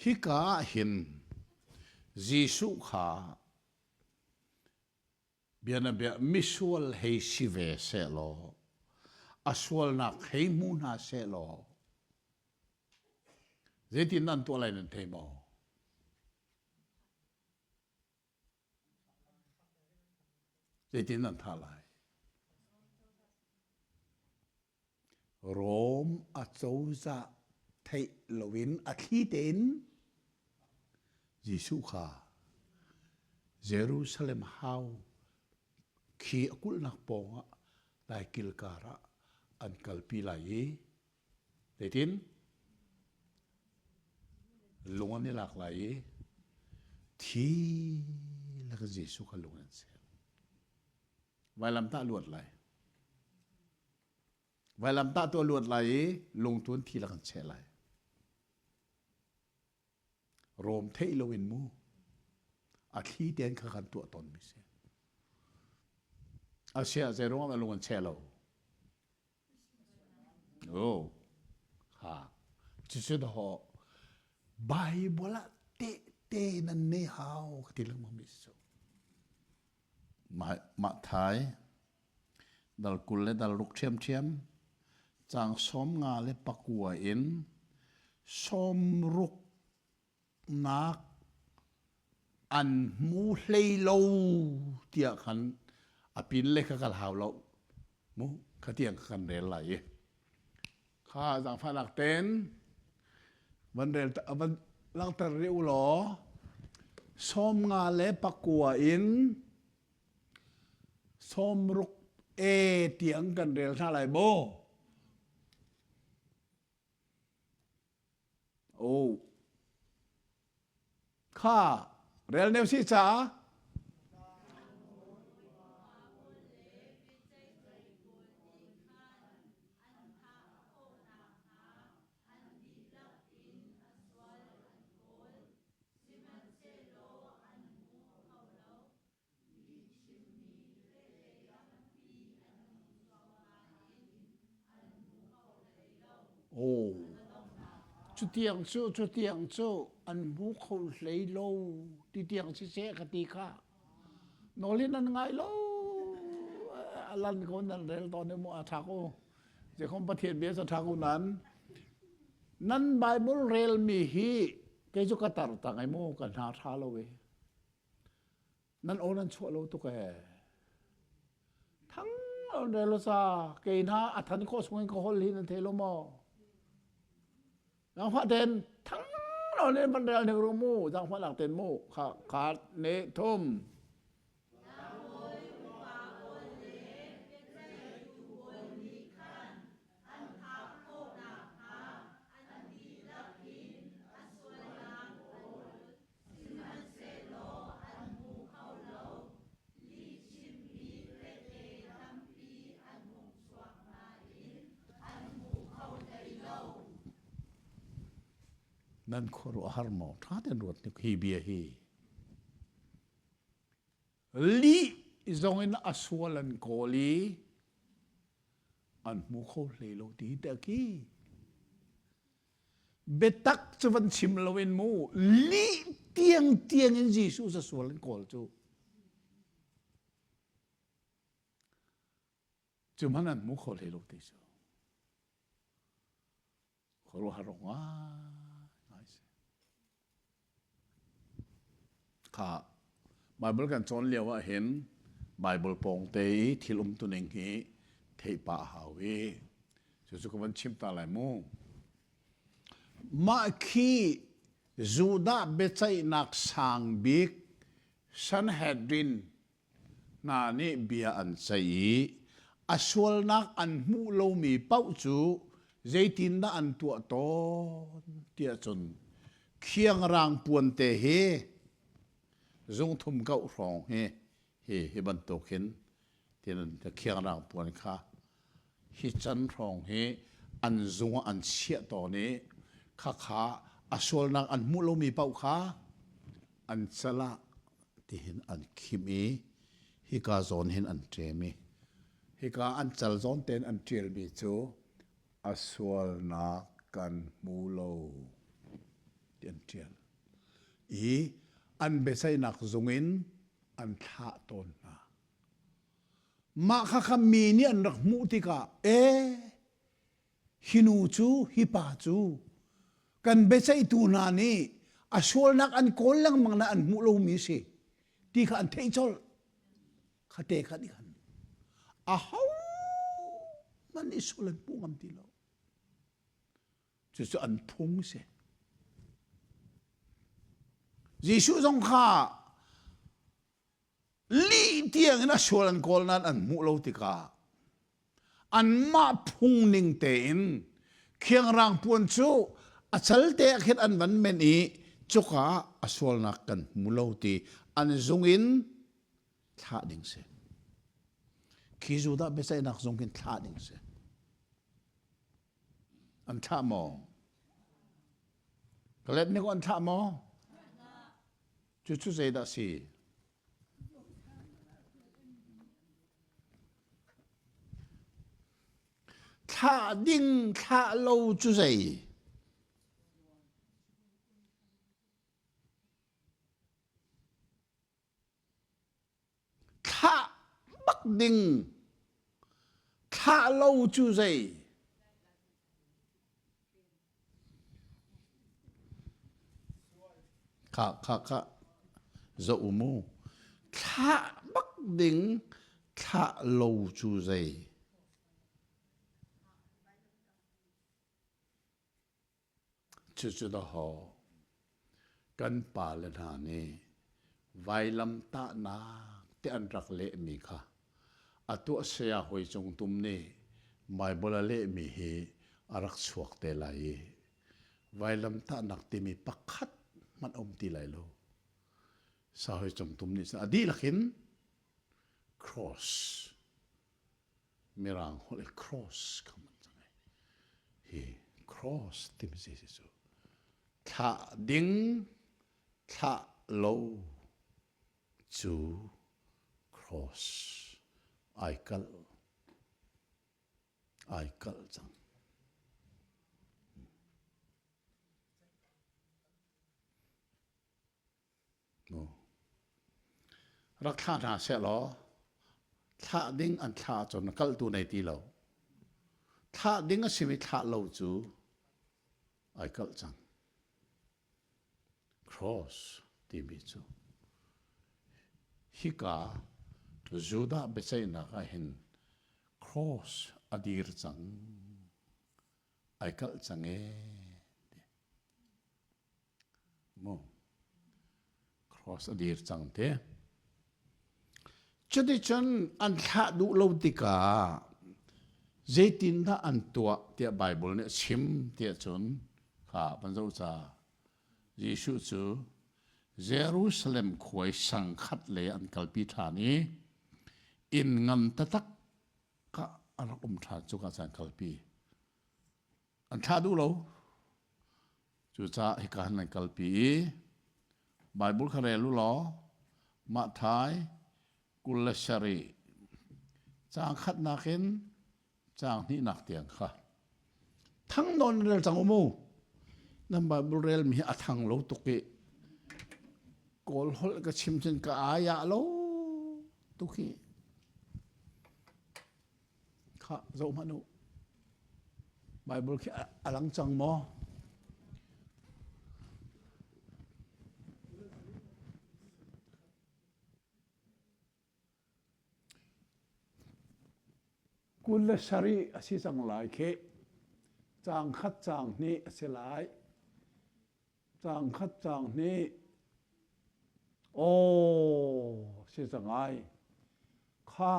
hika hin Giêsu kha biana bia misual hei sive se lo aswal nak hei mu na se lo Zaitin nan to lai nan thei mo Zaitin nan tha lai Rom a chouza thei lovin a thi ten Giêsu kha Jerusalem how khi akul nak ponga lai kilkara an kalpi lai Zaitin lungan ni lak lai thi la ka Giêsu ka lungan se vai lam ta luat lai vai lam ta to luat lai lung tuan thi la kan che lai rom thei lovin mu a thi ten kha kan tu ton mi se a sia ze rom a lungan che lo oh ha chi se do Bible te tê nan nê hao cái tiếng lăng mít số mà thái dal kul le dal ruk thiam thiam chang som nga le pakua in som ruk nak an mu hlei lo tia khan apin le kha kal haw lo mu kha tiang khan rel lai kha jang pha lak ten van rel van lang tar riu lo som nga le pakua in som ruk e tiang kan rel tha lai bo ô kha rel nêu si cha ô chút tiang chu an mu khol hlei lo ti tiang si se ka ti kha nolin an ngai lo alan kon an rel ton mo atha ko je khom pathian be sa tha ko nan bible rel mi hi ke ju ka tar ta ngai mo kan ha tha lo we nan onan chu lo tu ka thang on rel sa ke na athan ko sung ko hol hin the lo mo giang hoa tên thắng rồi lên ban đèo được mu giang hoa lạc tên mu khát nế thôm nan khoro har mo tha ten rot ni hi bia hi li zong in aswalan koli an mu kho le lo ti ta ki betak chuan chim lo in mu li tiang in jisu sa aswalan kol chu manan mu kho le lo ti so khoro har ngaค่ะ Bible กันจนเรียกว่าเห็น Bible ปองเตยที่ลุมตุนิงฮีเทปะหาวีสุขวันชิมตาไหลมูมาคีจูดาเบจัยนักสังบิกสันเฮดินนานี่เบียอันใจอสวลนักอันมูโลมีเป้าจูใจตินดาอันตัวตนเตียจนเคียงรางปวนเตเฮzung thum gau rong he ban to khin tin ta khiang rang puan kha hi chan rong he an zung an sia to ni kha asol nang an mu lo mi pau kha an chala ti hin an khimi hi ka zon hin an tremi hi ka an chal zon ten an trial bi chu asol na kan mu lo tian trial an besai nak zungin an tha ton na ma kha kha mi ni an rak mu ti ka hinu chu hi pa chu kan besai tu na ni asol nak an kol lang mang na an mu lo mi si ti kha an thei chol kha te kha ni khan a hau man isulan pu ngam ti lo chu an phung se Jisu zong kha li tiang na solan kol nan an mu lo tika an ma phung ning te in khiang rang puan chu a chal te khet an van men i chuka asol nak kan mu lo ti an zungin tha ding se khi zu da be sai nak zungin tha ding se an tha mo kalet ni ko an tha mo chú dạy đã gì thả đinh thả lâu chú dạy bắc đình thả lâu chú dây khá dậu mu thả bắc đình thả lâu chú dây chú đó họ căn bà lên hà nè vài lâm ta na te an rak le mi kha atu se a hoi chung tum ne mai bola le mi hi arak chuak te lai vài lâm ta nak ti mi pakhat man om ti lai lo sa hoi chung tum ni sa adi lakin cross mirang hole cross kaman changai hi cross tim si so tha ding tha lo chu cross ai kal chang no rak tha na se lo tha ding an tha chon kal tu nei ti lo tha ding a simi tha lo chu ai kal chang cross ti mi chu hika Juda besay na kahin cross adir chang ay kal change mo cross adir chang te chudi chan an tha du lo tika zaitin da an tua tia bible ne sim tia chun kha panzo cha Giêsu chu Jerusalem khoi sang khat le an kalpi thani in ngam tatak ka anakum tha chu ka sang kalpi an tha du lo chu cha hi ka han kalpi bible khare lu lo ma thai kulashari chang khat na khin chang ni nak tiang kha thang non rel chang mu nam bible rel mi athang lo tuki kol hol ka chim chen ka aya lo tuki kha zo manu bible ki alang chang mo kulla sari asi chang lai ke chang khat chang ni ase lai chang khat chang ni si chang ai kha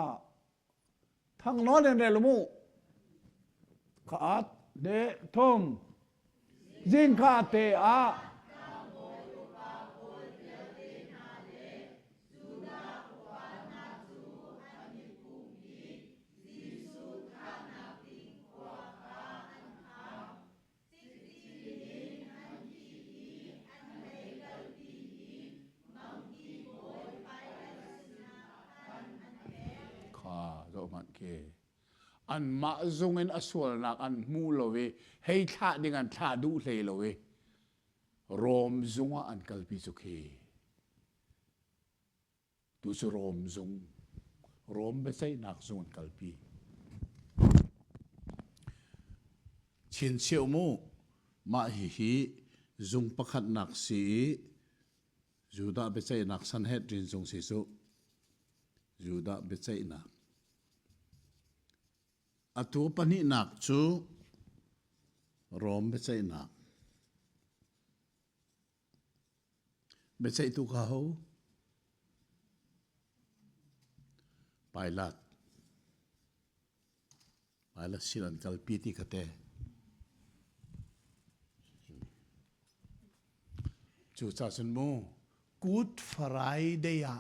thang nó lên đây là mu khá để thôm zin kha te a an ma zungen aswal nak an mu lowe hei tha ding an tha du hlei lowe rom zunga an kalpi chukhi tu chu rom zung rom be sai nak zung an kalpi chin siu mu ma hi zung pakhat nak si juda be sai nak san het rin zung si su juda be sai nak atu pani nak chu rom be chai nak be chai tu ka ho Pilate silan kalpi ti kate chu cha sun mo Good Friday ya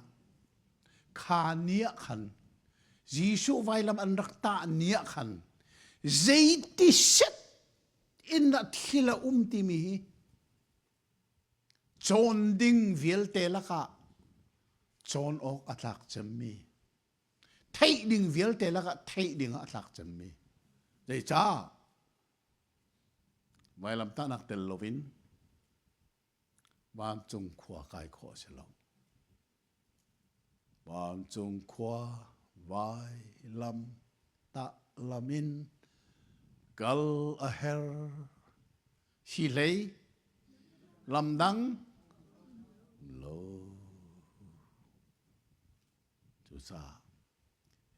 khania khan Giêsu vai lam an rakta nia khan zeiti set in na thila ti mi chon ding vial te laka chon ok atlak chammi thai ding vial te laka thai ding atlak chammi dei cha vai lam ta nak tel lovin ban chung khwa kai kho se lo ban chung khwa vai lam ta lamin gal aher si lei lam dang lo tu sa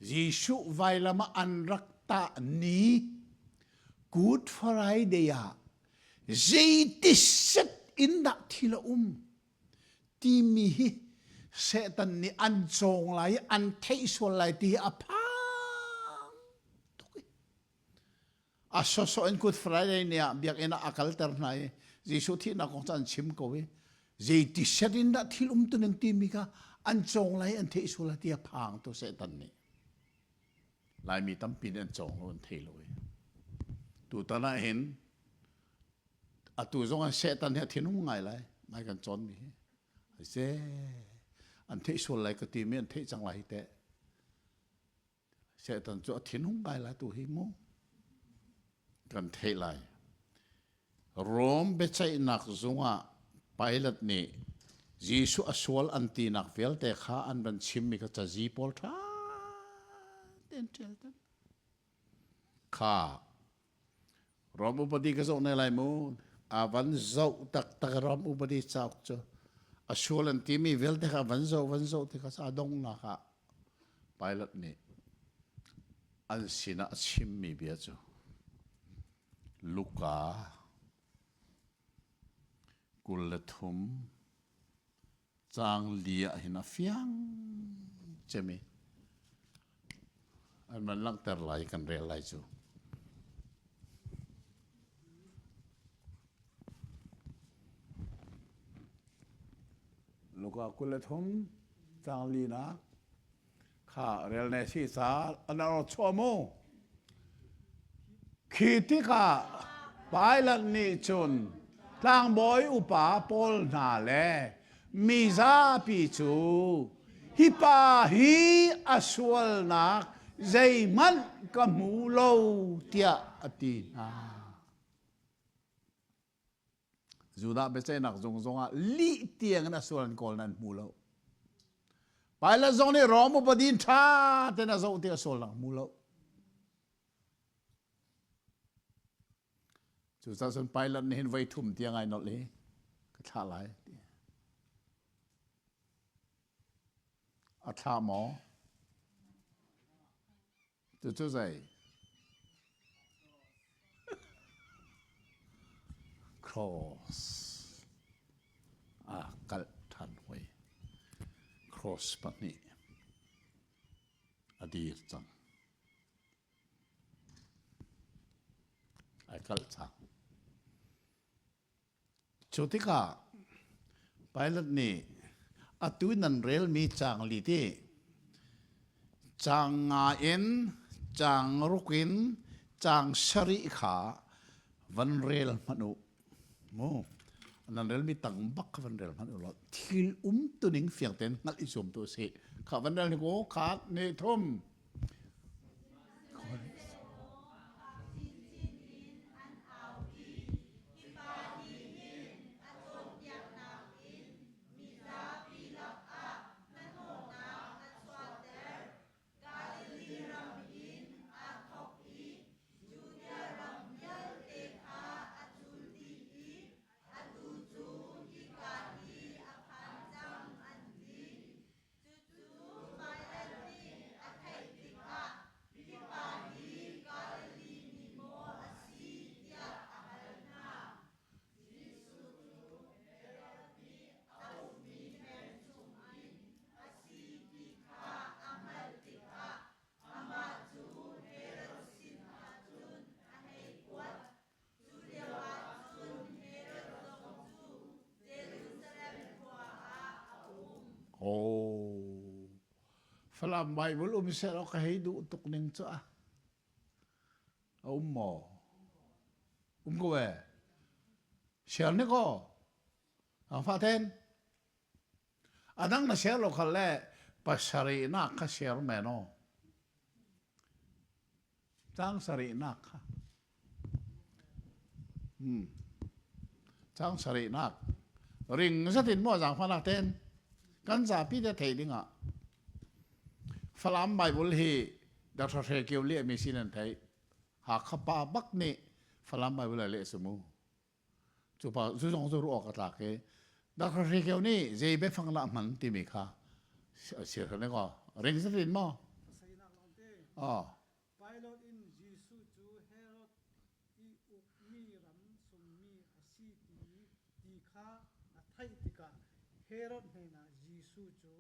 Giêsu vai lama an rak ta ni Good Friday ya zai ti set in da thila ti mi hi setan ni an chong lai an thei so lai ti apang a so en Good Friday nia biak ena akal ter nai Giêsu thi na kong chan chim ko we zai ti set in da thil tu nang ti mi ka an chong lai an thei so lai ti apang to setan ni lai mi tam pin an chong lon thei lo tu ta na hen a tu zong an setan he thin hung ngai lai mai kan chon mi se an thei so lai ka ti mi an thei chang lai te setan chu thin hung ngai lai tu hi mo kan thei lai rom be chai nak zunga pilot ni Giêsu aswal an ti nak vel te kha an ban chim mi ka cha ji pol tha ten tel tan kha rom upadi ka zo ne lai mo avan zo tak tak rom upadi chak cho aswal an ti mi vel te kha van zo te ka sa dong na kha pilot ni an sina chim mi bia cho Luka Kulathum Chang lia hina fiang chemi an man lang ter lai kan rel lai chu Luka Kulathum Chang li na kha rel ne si sa an ro chomo khi ka pilot ni chun tlang boy upa pol na le mi za pi chu hi pa hi aswal nak zai man ka mu lo tia ati na Juda be chai nak zong zonga li tiang na swal kol nan mu lo pilot zong ni rom upadin tha te na zo te swal nak mu lo Chú ta sân pilot nên vây thùm tiếng ai nó lấy cái thả lại à thả mỏ chú dạy cross à cắt thằng huệ cross bắt nị à đi chẳng ai cắt chẳng Chú thích à pilot ni à tu nan rail mi chang li ti chang nga in chang rukin chang sari kha van rail manu mo nan rail mi tang bak van rail manu lo thil tu ning fiang ten ngal isum tu se kha van rail ni ko kha ne thom Falam Bible misal o kahidu utok ning tsa. Mo. Ko we. Share ni ko. Ang faten. Adang na share lo kale pasari na ka share meno. Tang sari na ka. Tang sari na. Ring sa tin mo jang fanak ten. Kan sa pi de thei ding a. ฝรั่งไบเบิลฮีดักทอเทเกียวเลี้ยมีสินันไทยหากขป้าบักนี่ฝรั่งไบเบิลเลี้ยสมูจูป่าจูจงจูรู้ออกกระตากเกดักทอเทเกียวนี่เจเบฟังละมันที่มีค่าเสียคนนี้ก็เร่งสักนิดมั้งอ๋อ Pilot in Jisu chu Herod i uk mi ram sum mi asi ti kha na thai tika Herod ne na Jisu chu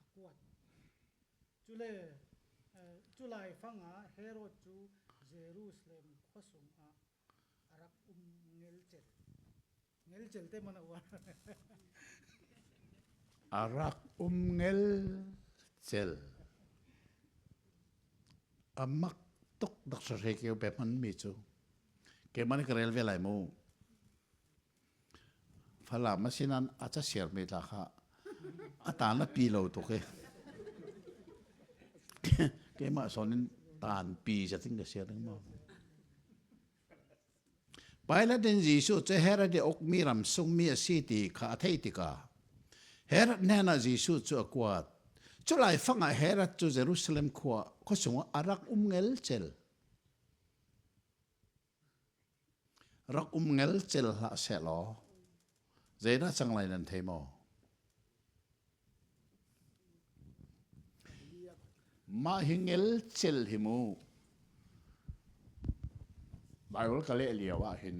akwat chule chulai fanga Herod chu Jerusalem khosum a arak ngel chel te mana wa arak ngel chel amak tok dak sa rekeo pe man mi chu ke man karel ve lai mo phala masinan acha share me ta kha atana pi lo to ke ma sonin tan pi ja ting ka share ding mo paila den jisu che hera de ok miram sung mi city kha thei tika hera nena jisu chu akwat chulai fanga hera chu Jerusalem khwa khosung arak ngel chel rak ngel chel la se lo zeina changlai nan themo ma hingel chel himu Bible kale liawa hin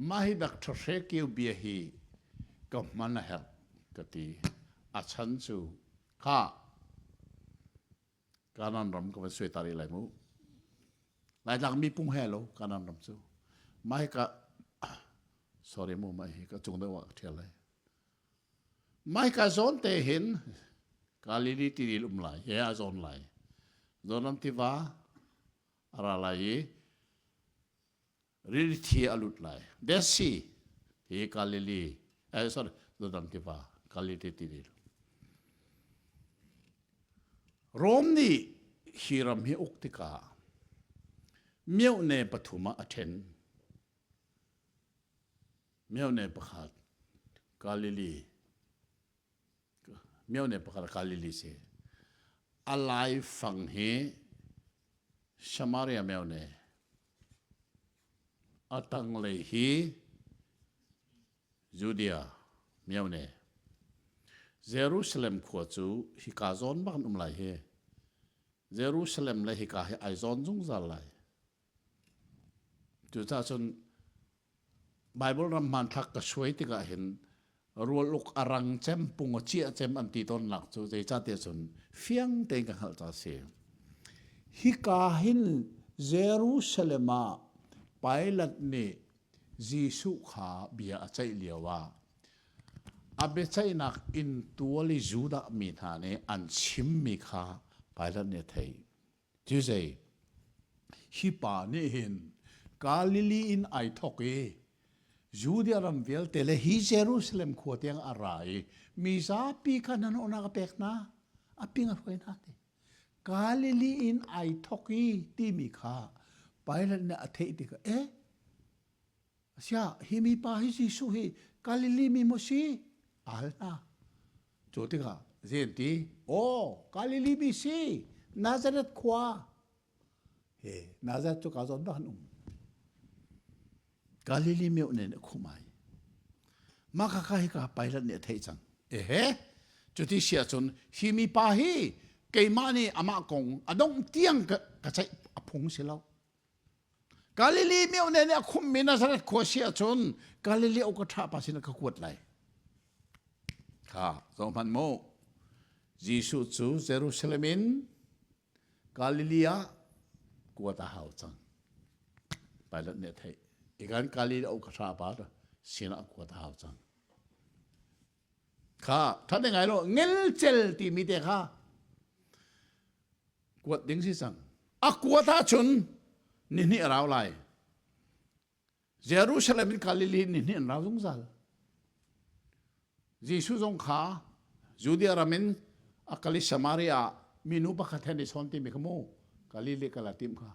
ma hi dak thre kiu bia hi ka mana her kati achan chu kha kanan ram ka sui tari lai mu lai lang mi pung hello kanan ram chu mai ka sorry mu mai ka chung da wa thel lai mai ka zon te hin kalili ti lum lai ya zon lai zonam ti va ara lai ri thi alut lai desi he kalili sorry zonam ti va kalili ti Rom ni hiram hi uktika miau ne pathuma athen miau ne pakhat Galili miau ne pakhat Galili se alai phang he Samaria miau ne atang le hi Judea miau ne Jerusalem khwa chu hi ka zon bak lai he Jerusalem le hi ka he ai zon jung zal lai chu cha chun Bible ram man thak ka shwai ti ka hin rual luk arang chem pung chia chem an ti ton lak chu je cha te chun fiang te ka hal cha se hi ka hin Jerusalema pilot ni Jisu kha bia achai liawa abe chainak in tuali juda mi thane an chim mi kha pilot ne thei chu sei hi pa ne hin Galilee in ai thoke Judea ram vel tele hi Jerusalem khotiang arai mi za pi khanan ona ka pekna apinga hoina te Galilee in ai thoki ti mi kha pilot ne athei ti ka sia hi mi pa hi Jisu hi Galilee mi mo si alna chotika zenti Galilee mi si Nazareth khwa he Nazareth chu ka zon ban Galilee mi ne khumai ma kha kha hi ka pilot ne thei chang chuti sia chun hi mi pa hi ke mani ama kong adong tiang ka chai aphung silau Galilee mi ne khum mi Nazareth khwa sia chun Galilee o ka tha pa sin ka kuat lai so man mo Jisu chu Jerusalemin Galilea kuata hau chang pilot ne thei ikan Galilea o kha pa da sina kuata hau chang tha de ngai lo ngel chel ti mi te kha kuat ding si chang kuata chun ni rau lai Jerusalemin Galilea ni rau jung zal Jisu zong kha Judea ramin akali Samaria minu ba khathani sonti mi khamo Galilee kala tim kha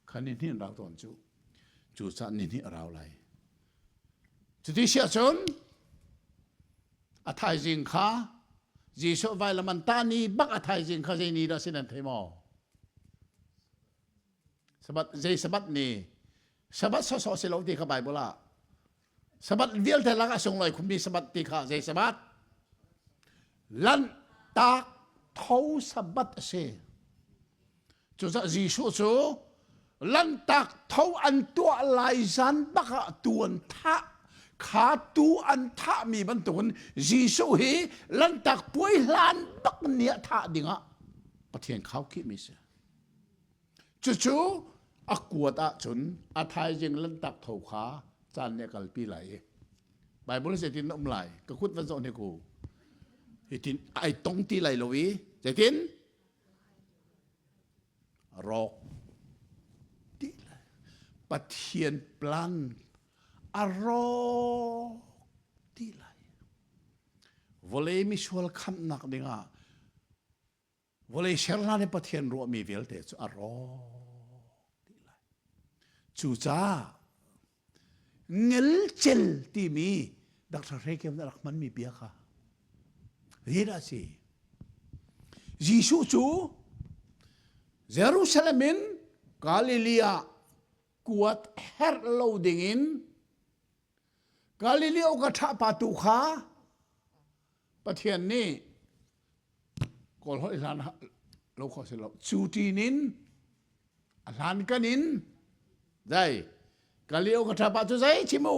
khani ni raw ton chu cha ni raw lai chuti sia chon athai jing kha Giêsu vai là man ta ni bak a thai jing kha jei ni da sin an thei mo sabat jei sabat ni sabat so se lo ti kha Bible la sabat vial te langa song loi khumi sabat ti kha jei sabat lan tak thau sabat se chu za Giêsu chu lan tak thau an tua lai zan baka tuan tha khá tu an tha mi ban tuan Giêsu hi lan tak puai lan bak nia tha dinga pathian khau ki mi se chu akuata chun a thai jing lan tak thau kha chan ne kal pi lai Bible se tin om lai ka khut van zo ne ku hi tin ai tong ti lai lowi se tin rok ti lai pathian plan aro ti lai volei mi sual kham nak dinga volei sherla ne pathian ro mi vel te chu aro ti lai chu cha ngel chel ti mi Dr. Rekem na rakman mi bia kha hira si Giêsu chu Jerusalem Galilea kuat her loading in Galileo ka tha pa tu kha pathian ni kol hoi lan lo kho se lo chu ti nin alan kanin dai Galileo ka tha pa tu zai chimu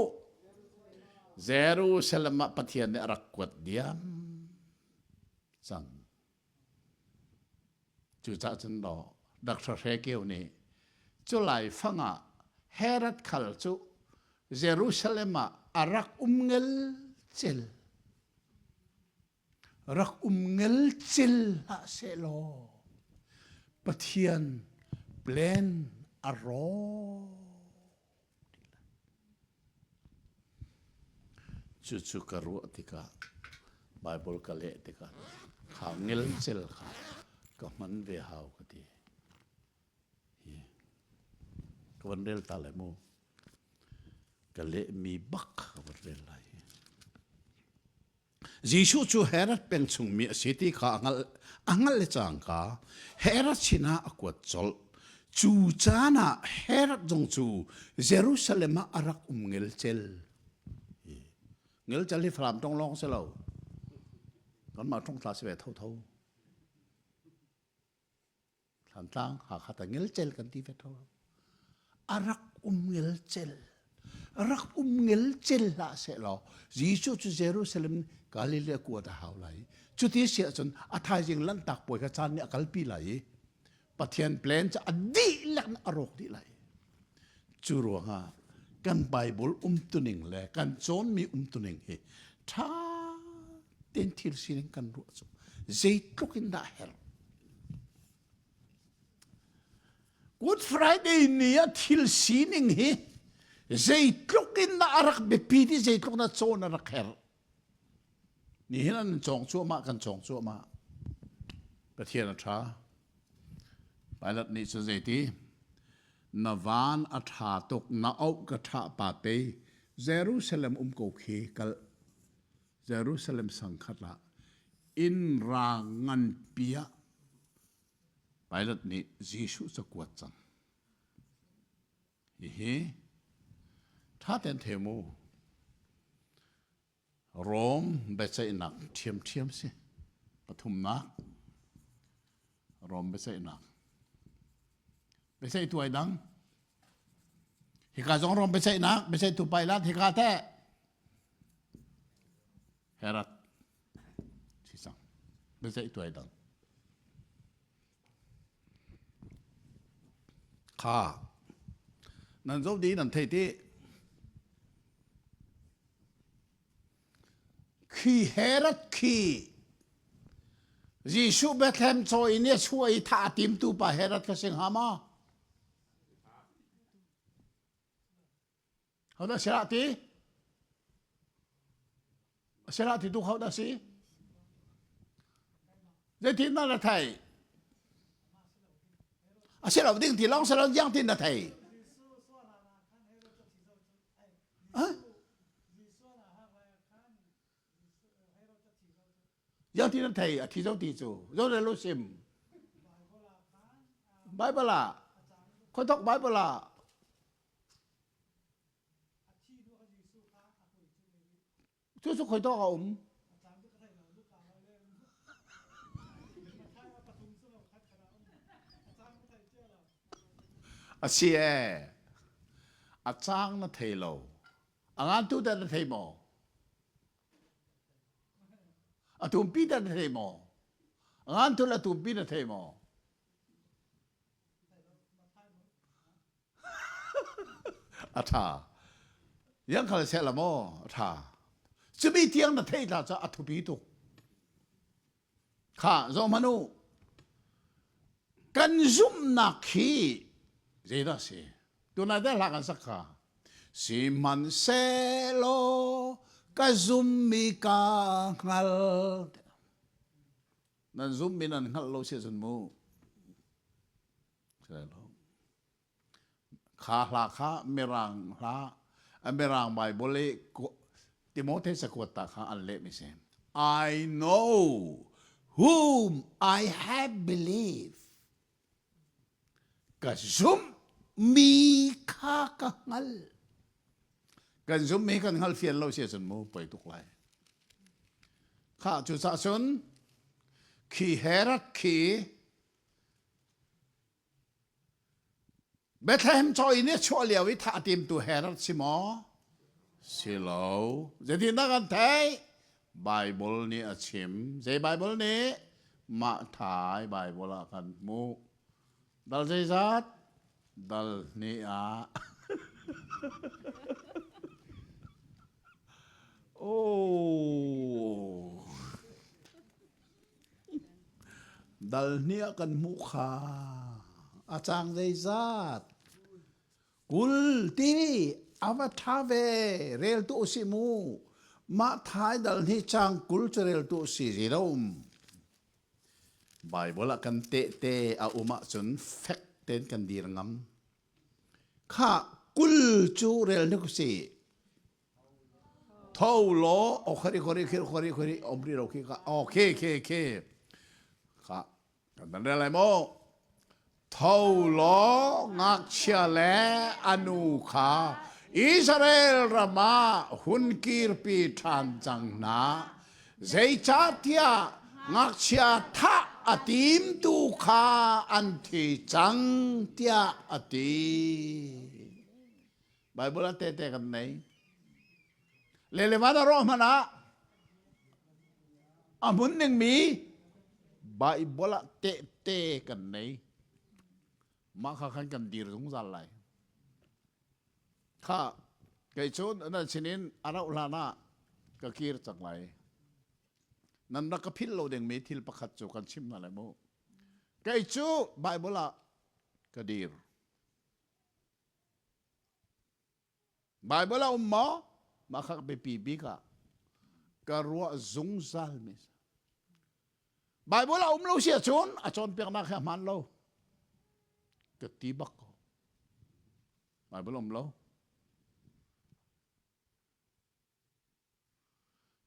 Jerusalem pathian ni arak kuat diam sang chu cha chen do Dr. Rekeu ni chu lai fanga Herod khal chu Jerusalem arak ngel chel rak ngel chel ha se lo pathian plan aro chu karu tika Bible ka le tika kha ngel chel kha ka man ve hau ka ti kawan rel ta le mo ka le mi bak kawan rel lai Giêsu chu Herod pen chung mi city kha angal le chang ka Herod china akwat chol chu chana Herod jong chu Jerusalem arak ngel chel ngel chel hi phram tong long se lo kon ma tong ta se ve thau thau tham tang ha khata ngel chel kan ti ve thau arak ngel chel arak ngel chel la se lo Giêsu chu Jerusalem Galilea ku ta hau lai chu ti sia chun a thai jing lan tak poi ka chan ni akal pi lai pathian plan cha adi lan arok di lai chu ro ha kan Bible tuning le kan chon mi tuning he tha ten thil sin kan ro chu zai tokin da hel Good Friday niya thil sining he zai tokin da arak be pi di zai tok na chon arak hel ni hinan chong chu ma kan chong chu ma pathian tha pilot ni chu zai ti na van a tha tok na au ka tha pa te Jerusalem ko khi kal Jerusalem sang khatla in rangan pia pilot ni Giêsu sa kwat chang hi tha ten themu Rom besai nak thiam se pathum nak Rom besai nak besai tu ai dang hi ka jong Rom besai nak besai tu pai lat hi ka the Herod si sang besai tu ai dang kha nan zo di nan thei ti khi Herod khi Giêsu Bethlehem cho inia chuai tha tim tu pa Herod ka sing hama hau da serati tu hau da si dei tin na la thai a se lo ding ti long se lo yang tin na thai ya ที่นั่นไทยที่เจ้าตีจูเจ้าเรลุซิมไบเบิลคนทอกไบเบิลช่วยสุขคนทอกเอาอาเซียอาจางนั่นไทยเราอ่างตู้แต่นั่นไทยหมออาตุ่มปีแต่นั่นไทยหมออ่างตู้ละตุ่มปีนั่นไทยหมออาท่ายังเขาเสร็จละมั้งอาท่าจะมีเตียงนั่นไทยท่าจะอัตุปีตุข้าจอมนุกันซุ่มนักขี้เจด้าสิตัวนั้นได้หลักกันสักข้าสิมันเซโลกันซุ่มมีกางัลนั่นซุ่มมีนั่นงัลโลเสียจนมูใช่แล้วข้าหลักข้าไม่รังหลักไม่รังไบเบิลติโมเทสกวดตาข้าอันเล่ไม่เช่น I know whom I have believed กันซุ่มมีข้ากังลกันซุ่มมีกังลเฟียนเราเสียจนมูไปทุกไลข้าจุดสะสนขี้เฮรัดขี้เบธเลมจอยเนี่ยช่วยเลี้ยวิธาติมตัวเฮรัดสิมอสิโลจะที่นักกันไทยไบเบิลนี่อาชิมใจไบเบิลนี่มาถ่ายไบเบิลกันมูดัลใจจัดดัลนี่โอ้ดัลนี่กันมุขาอาจารย์ใจจัดกุลตีอาวัตาเวเรลตุสิมูมาถ่ายดัลนี่จังกุลจะเรลตุสิจิรมไบเบิลกันเตะอาอุมาจนเฟกเต้นกันดีรงามข้ากุลจูเรลนึกสิท่าโลโอเคอมรีเราคิดโอเคข้ากันอะไรโมท่าโลงักเชลอนุขาอิสราเอลรามาหุนกีร์ปีทันจังนาใจจัดยางักเชียท่าอติมตุขาอันที่จังเตียอติไบเบิลเตะกันไหนเลมาดารอมานะอามุนหนึ่งมีไบเบิลเตะกันไหนมาข้าขันกันดีหรือสงสารอะไรข้าไก่ชนนั่นชนิดอาราอุลานะก็คีร์จังไรนั่นรักพิลโลเดงมีทิลประคัตโจกันชิมนั่นแหละโมไก่ชูไบเบิลก็ดีไบเบิลมาข้าไปปีบิกะกรัวซงซัลมิสไบเบิลเราเสียชนอาจารย์เปียกนักแค่มันเราก็ตีบักไบเบิลเรา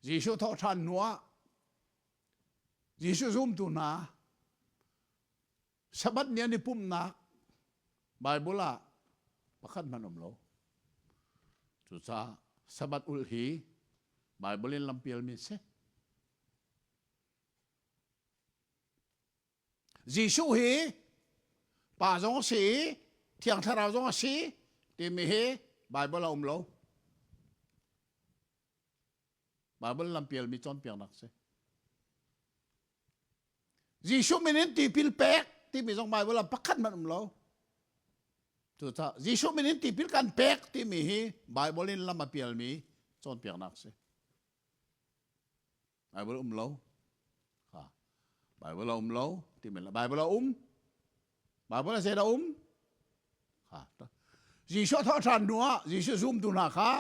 ยิชูทอทันนัวยิชูซุ่มตุนาสบัดเนี้ยนี่ปุ่มนักไบเบิลประคันมันเราจุดซาสบัดอุลฮีไบเบิลลำเปียลมิเซยิชูฮีป่าจงสีเที่ยงทาราจงสีที่มีฮีไบเบิลเราไบเบิลลำเปียลมีจอนเปียงนักเซยิชูมินินตีพิลเป็กที่มีจงไบเบิลประคันมันเราจุดซายิชูมินินตีพิลกันเป็กที่มีฮีไบเบิลลำเปียลมีจอนเปียงนักเซไบเบิลเราค่ะไบเบิลเราที่มีไบเบิลไบเบิลเสดาค่ะยิชูทอดทันนัวยิชูซุ่มตุนาค่ะ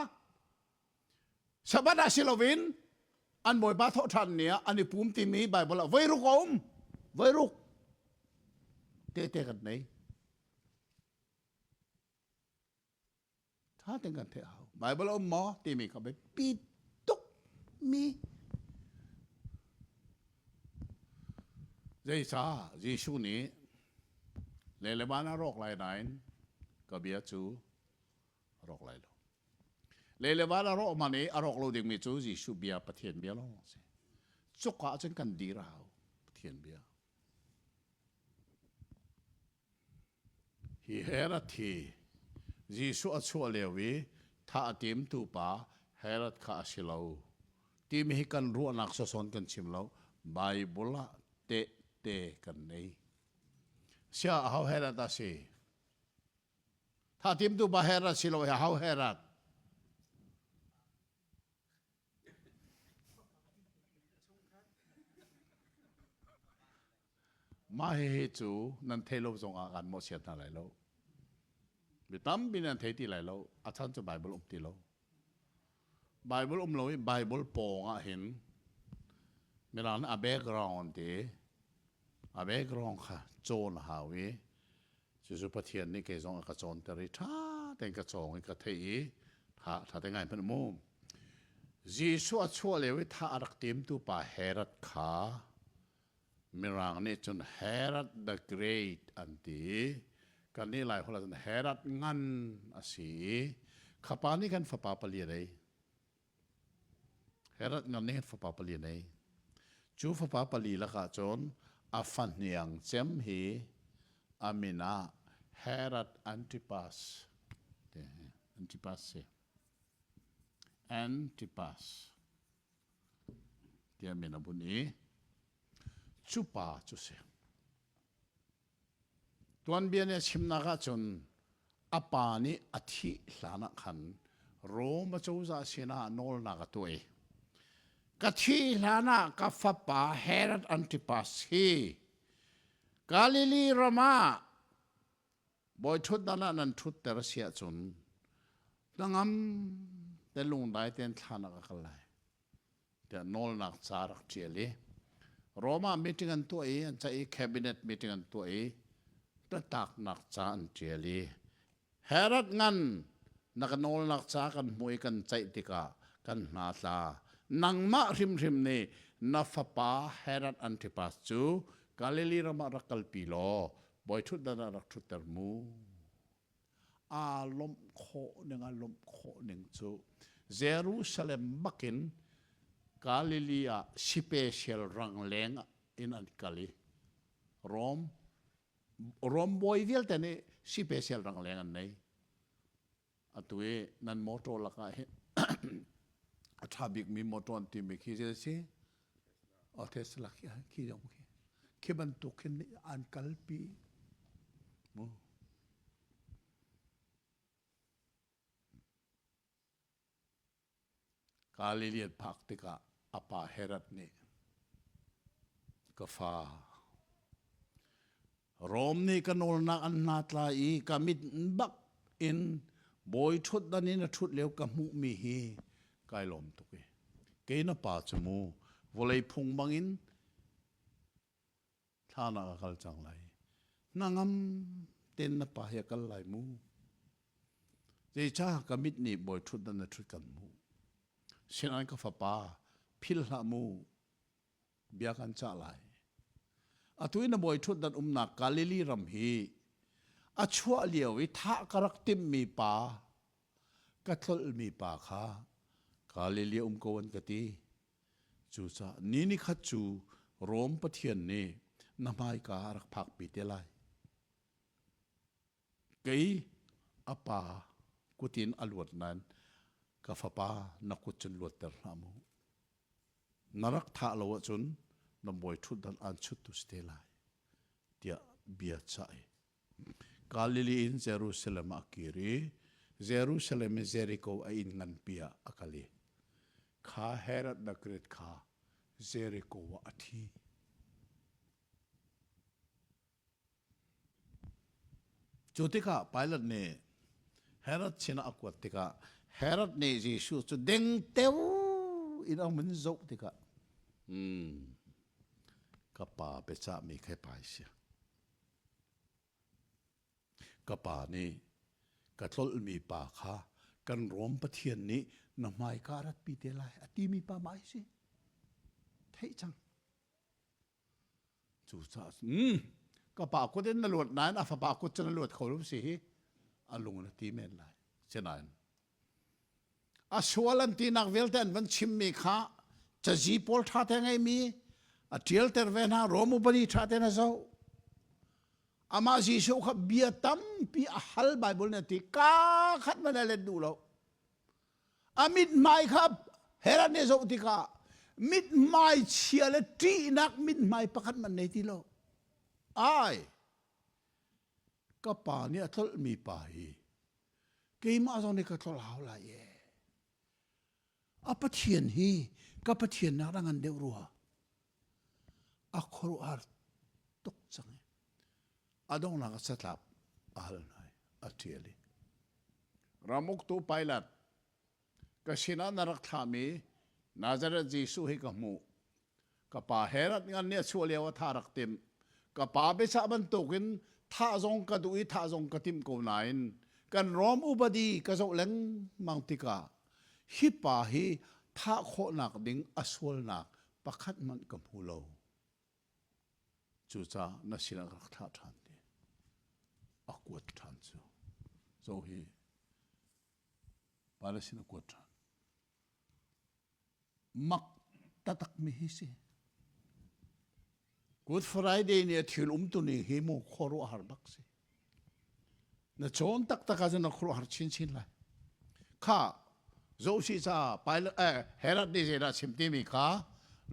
สบัดอาศิลวินอันบอยบาทอทันเนี่ยอันนี้ปุ่มที่มีไบเบิลไว้รุกไว้รุกเตะกันไหนถ้าเตะกันเถอะไบเบิลหมอที่มีเขาไปปีตุกมี dây sa Giêsu ní lele bana rok lại nine ka bia chu rok lại lo lele bana rok mani arok lo ding mi chu Giêsu bia pathian bia lo chúc cả chân cần đi rào pathian bia hi hera thi Giêsu a chu lewi tha tim tu pa herat kha silo tim hi kan ru nak so son kan chim lo Bible te kan nei sia how herat a si tha tim tu pa herat silo how herat ma he chu nan thelo zong a kan mo sia ta lai lo bị tắm bên anh thấy thì lại lâu, à chăn cho Bible thì lâu, Bible lâu, Bible po ngã hiện, mình nói à background thì, à background ha, chôn hào ấy, chỉ số phát hiện này cái dòng cái chôn tới thà, tên cái chôn cái thấy, thà tên ngày bên mồm, Giêsu chua lewi thà đặc điểm tu pa Herod khá, mình nói này chôn Herod the Great anh tí kan ni lai hola Herod ngan asi khapani kan fa papali dei Herod ngan ne fa papali nei chu fa papali la ka chon a fan niang chem hi amina Herod Antipas dia mena buni chu pa chu se tuan biane simnaga chun apani athi hlana khan Roma chouza sina nol naga toy kathi hlana ka fapa Herod Antipas hi Galilee Roma boy thut dana nan thut tersia chun dangam te lung dai ten thana ka kalai te nol nak charak cheli Roma meeting an to e an chai cabinet meeting an to e tak nak cha an cheli Herod ngan nakanol nak cha kan mui kan chai tika kan na tla nangma rim ne na fapa Herod Antipas chu Galilee Roma rakal pilo boy thut dana rak thut termu a lom kho ning chu Jerusalem bakin Galilee special rang leng in an kali Rom boy vial tane special rang leng an nei atue nan moto laka he athabik mi moto an ti mi khi je si o Tesla ki jong ki ban to ken an kalpi mo Galilee phak tika apa Herod ne ka fa Rom ni kanol na an natla I kamit bak in boy thut dani na thut leo ka mu mi hi kai lom to ke na pa chumu volei phung bangin thana ka kal chang lai nangam ten na pa ya kal lai mu je cha kamit ni boy thut dan na thut kan mu sinan ka fa pa phil ha mu bia kan cha lai atui na boy thut dan umna Galilee ram hi achua liawi tha karak tim mi pa kathol mi pa kha Galilee kowan kati chu cha ni kha chu Rom pathian ni namai ka rak phak pi te lai kei apa kutin alwat nan ka fa pa na ku chun lot ter hamu narak tha lo chun nam boy thut dan an chut tu ste lai tia bia chai Galilee in Jerusalem akiri Jerusalem Jericho a in ngan pia akali kha Herod the Great kha Jericho wa athi chotika pilot ne Herod china akwat tika Herod ne Jesu chu deng teu in ang mun zo tika kapa pecha mi khai pai sia kapa ni katlol mi pa kha kan Rom pathian ni na mai karat pi te lai ati mi pa mai si thei chang จูซาก็ปากก็เด่นนลวดนั้นอาฟปากก็จะนลวดเขารู้สิอาลุงนะทีเมนไรเช่นนั้นอาชวลันตีนักเวลเทนวันชิมมีข้าจะจีพอลท่าเทงไงมีอาเทียลเตอร์เวน่าโรมุบดีท่าเทนะเจ้าอามาจีสูขับเบียตัมปีอาฮัลไบเบิลเนี่ยที่ก้าขัดมันเล่นดูแล้วอามิดไม่ครับเฮรันเนี่ยเจ้าที่ก้ามิดไม่เชียร์เลยที่นักมิดไม่ประคัดมันในที่เราไอ้ก็ป่าเนี่ยทลมีป่าฮีกี่มาตรงนี้ก็ทลหาวละเย่อาปะเทียนฮีก็ปะเทียนนักรังเดียวรัวอาครูอาร์ตกจังอาดงนักสลับอาลนายอาเทียลีรามุกตูไปลัดก็ชินานารักธามีนาจาร์จีสุให้กับมูกับป่าเฮรัตงานเนี่ยชัวเลียวท่ารักเต็มกับป่าไปสะบันตุกินท่าจงกระดุยท่าจงกระติมกูนายนกันรอมอุบดีกระจกเล็งมังติกาฮิป่าฮีท่าโคนักดิ่งอสวลนักประคัดมันกับหูโลจูจ้านาชินารักท่าทันดีอักวดทันจูโซฮีปาเลสินกวดทันมักตะตักมีฮิสิ Good Friday เนี่ยที่ลุมตุนี่หิมูขรุหารบักสินะโจนตักตักจะนักขรุหารชินเลยข้าโจชิซาไปเฮรัดดีเจนะชิมติมีข้า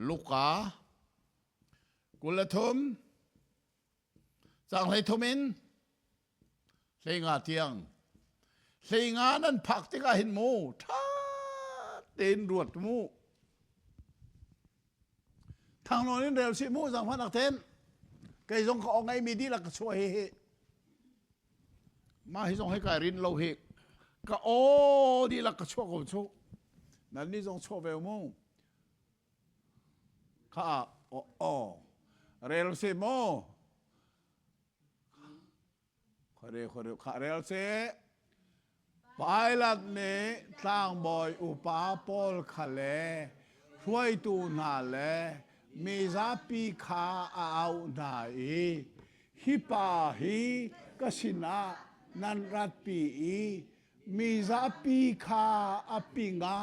ลูกากุลทุมจากไหนทุมินเสียงอาเทียงเสียงานั้นผักที่ก้าเห็นมูท่าเต้นรวดมูทางโน้นเร็วสิมูสังพันธ์นักเทนไก่ทรงเขาเอาไงมีดีละก็ช่วยมาให้ทรงให้ไก่รินเราเหกก็โอ้ดีละก็ช่วยเขาช่วยนั่นนี่ทรงช่วยเวลมูข้าโอ้เร็วสิมูขอเร็วข้าเร็วสิไปลัดนี้ตั้งบ่อยอุปาปอลขะเลช่วยตูนาเลมีซาปีขาเอาหน่ายฮิปาฮีกสินานันรัตปีมีซาปีขาอปิงา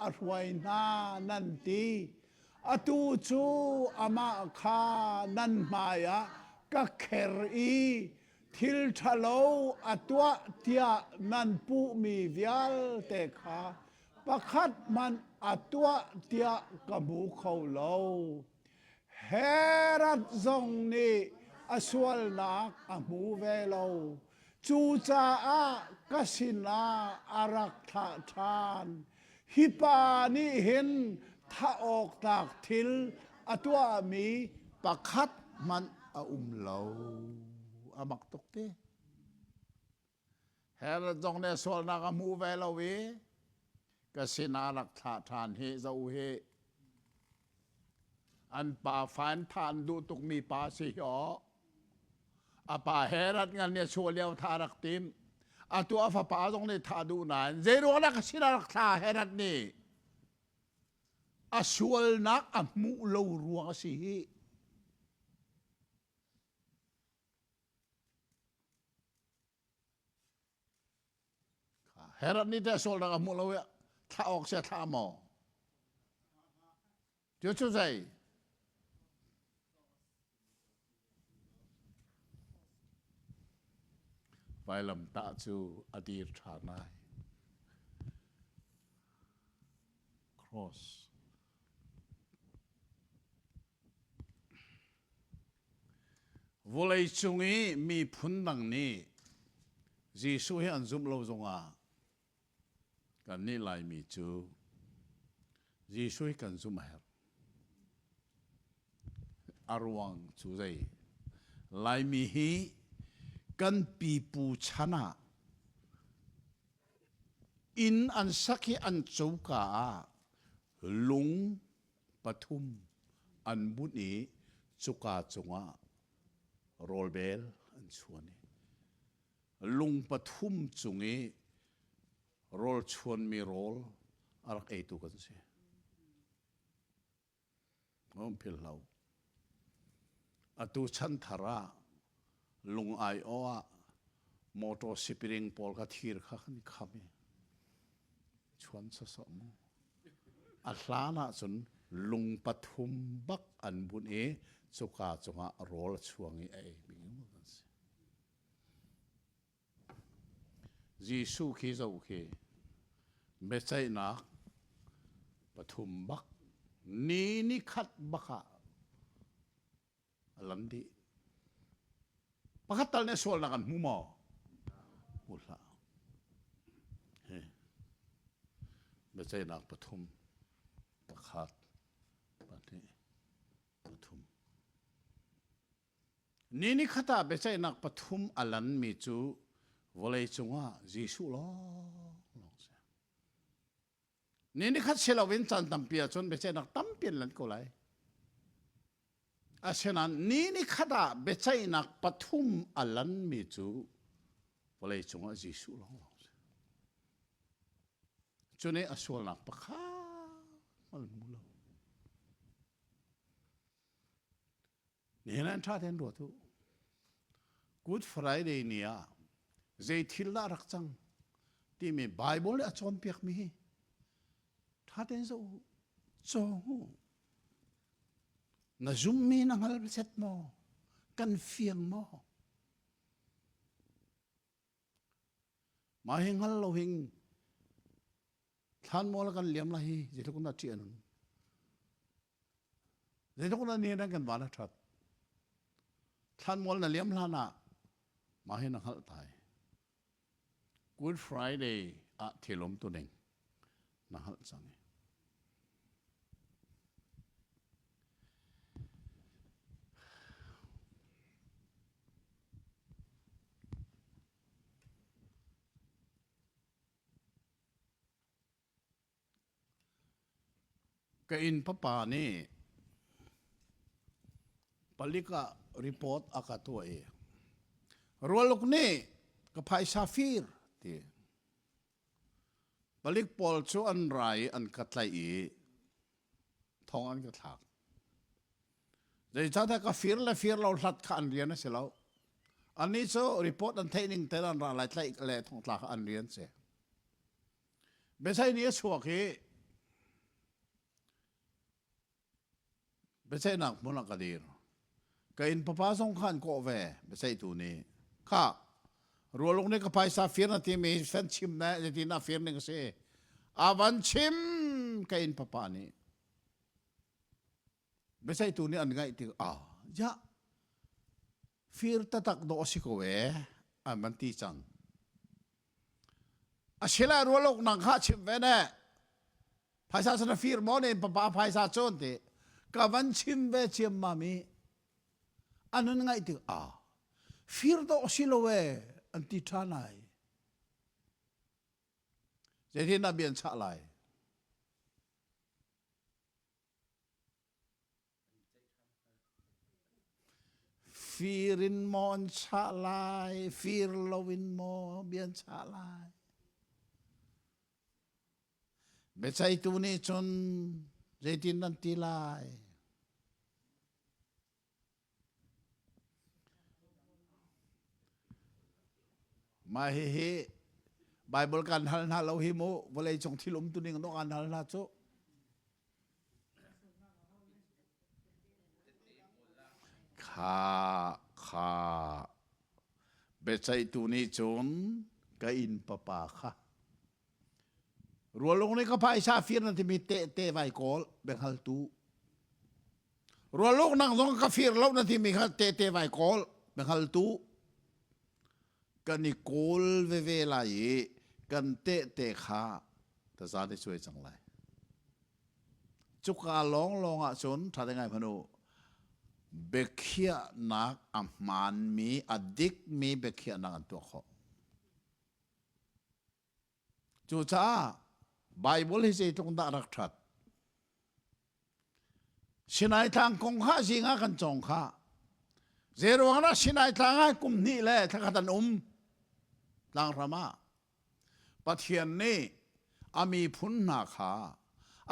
อรวยนานันตีอตูจูอามาคานันมายาก็เครีทิลทะโลอตัวเตียนันปูมีวิลเตคาประคัดมันอตัวเตียกบูเขาโลเฮรัดซงนี่อสวลนักอมูเวโลจูจาอากสินาอารักทาทานฮิปานี่เห็นถ้าออกจากทิลอตัวมีประคัดมันโลอามักตกเตเฮรัดซงเนี่ยสวลนักอมูเวโลเวกสินารักทาทานเฮเจ้าเฮอันป่าฟันทานดูตุกมีป่าสิหออาป่าเฮรัดงานเนี่ยชัวเลียวทารักติมอาตัวฟ้าป่าตรงนี้ทาดูนานเจรัวนักสินารักทาเฮรัดนี่อาชัวนักอามูโลรัวสิเฮรัดนี่แต่ชัวนักอามูโลเวถ้าออกเสียท่าหมอจะช่วยใจไปลำตาจูอดีตฐานาย cross วลัยจุงนี้มีพุนดังนี้จีสุให้อันซุมโลจงอากันนี่ลายมีจูจีสุให้กันซุมเหรอารวังจูใจลายมีฮีกันปีปูชนะอินอันสักอันจูกาลุงปทุมอันบุญจุกาจงอาโรลเบลอันชวนลุงปทุมจุงโรลชวนมีโรลอารักเอตุกันสิมันเป็นเรา atu chan thara lung ai oa motor sipiring pol ka thir kha khani khami chuan sa so mo ahlana chun lung pathum bak an bun e chuka chunga rol chuangi ai bing Giêsu khi zo khi me chai na pathum bak ni khat baka landi pakatal ne sol na kan mumo ula he me chai na pathum pakhat pati pathum ni khata be chai na pathum alan mi chu volei chunga Giêsu lo ni khat selawin chan tampia chon be chai na tampian lan ko lai asenan ni khata be chai na pathum alan mi chu volei chunga Giêsu lo chune asol na pakha mal mulo ni nan tha den ro tu Good Friday nia zai thilla rakchang ti mi Bible a chon piak mi tha den zo chong na zoom mi na ngal set mo kan fiang mo ma hingal lo hing than mo la kan liam la hi je thuk na ti anun je thuk na ni na kan ba na that than mo na liam la na ma hin na hal tai Good Friday a thilom tu neng na hal chang ka in papa ni palika report akato e rolok ni ka phai safir ti palik pol chu an rai an katlai e thong an ka thak dei chata ka fir lo hlat kha an rian se lo ani so report an thaining te ran ra lai tlai le thong tla kha an rian se besai ni chuak he besai nak mona kadir ka in papa song khan ko ve besai tu ni kha rolong ne ka paisa fir na ti me fan chim na ti na fir ne se avan chim ka in papa ni besai tu ni an ngai ti ja fir ta tak do si ko ve aman ti chang asela rolong nang kha chim ve ne paisa sa fir mo ne papa paisa chon te ka van chim ve chim mami anun ngai ti fir do si lo ve anti thanai jadi na bian cha lai firin mon cha lai fir lovin mo bian cha lai becai tu ni chon jadi nanti lai ma he Bible kan hal na lo hi mo boleh chong thilum tu ning no kan hal na cho kha becai tu ni chon ka in papa kha rualong ni ka pai sa fir na ti mi te vai kol beng hal tu rualong nang dong ka fir lo na ti mi kha te vai kol beng hal tu kan ni kol ve la ye kan te kha ta za de chui chang lai chuka long a chon tha de ngai phanu bekhia nak amman mi adik mi bekhia nak an to kho chu cha Bible hi se tung da rak that sinai thang kong kha jinga kan chong kha zero ana sinai thang ai kum ni le thakatan lang rama pathian ne ami phun na kha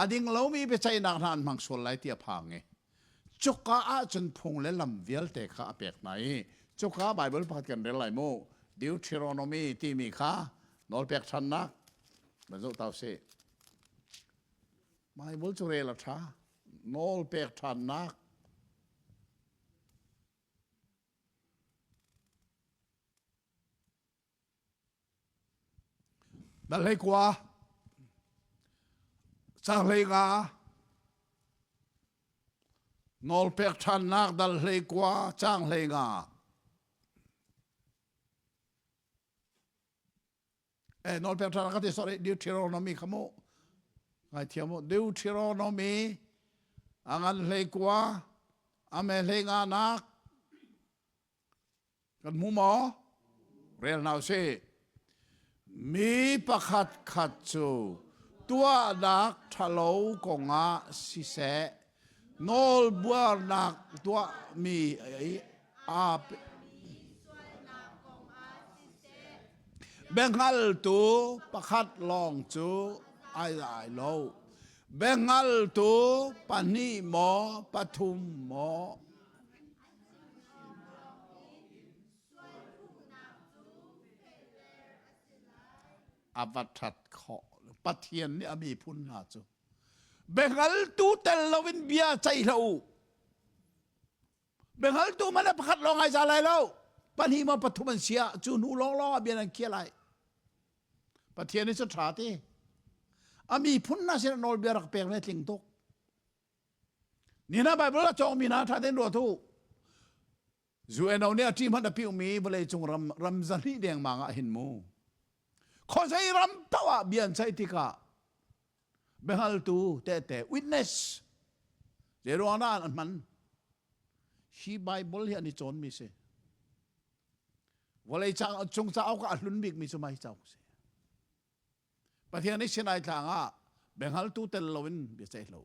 ading lo mi be chai nak han mang sol lai tia phang e choka a chun phung le lam vial te kha apek nai choka bible phat kan rel lai mo Deuteronomy ti mi kha nol pek than nak ma zo tau se bible chu re la tha nol pek than nak dal hei kwa sang hei nga nol pek than nak dal hei kwa chang hei nga nol pek than nak ti sorry Deuteronomy khamo ngai thiamo Deuteronomy angan hei kwa ame hei nga nak kan mu mo rel now se mi pakhat khat chu tua dak thalo konga si se nol buar nak tua mi ap bengal tu pakhat long chu ai lo bengal tu pani mo pathum mo avathat kho pathian ni ami phun na chu bengal tu tel lovin bia chai lo bengal tu mana pakhat long ai za lai lo pani mo pathum an sia chu nu long long bian an kia lai pathian ni chu tha ti ami phun na se nol bia rak pek ne tling tok ni na bible chong mi na tha den ro thu zu en ne ti man da piu mi bole chung ram zan hi deng ma nga hin mu kho sai ram tawa bian sai tika behal tu te witness zero ana an man hi bible hi ani chon mi se wala chang chung cha au ka hlun bik mi chumai chau se pathian ni sinai thanga behal tu tel lovin bi sai lo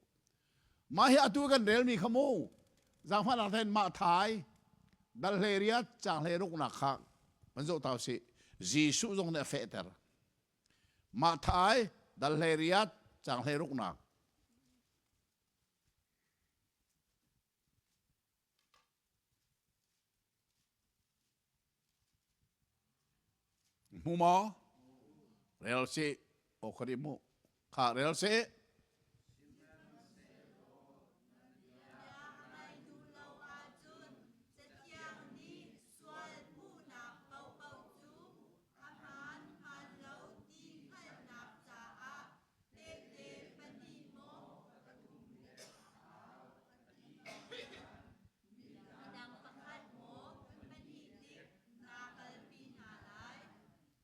ma hi atu kan rel mi khamo jang phan ar then ma thai dal heria chang le ruk na kha man zo taw si jisu jong ne fe ter ma thai dal heria chang le ruk na mu mo rel si o khari mu kha rel si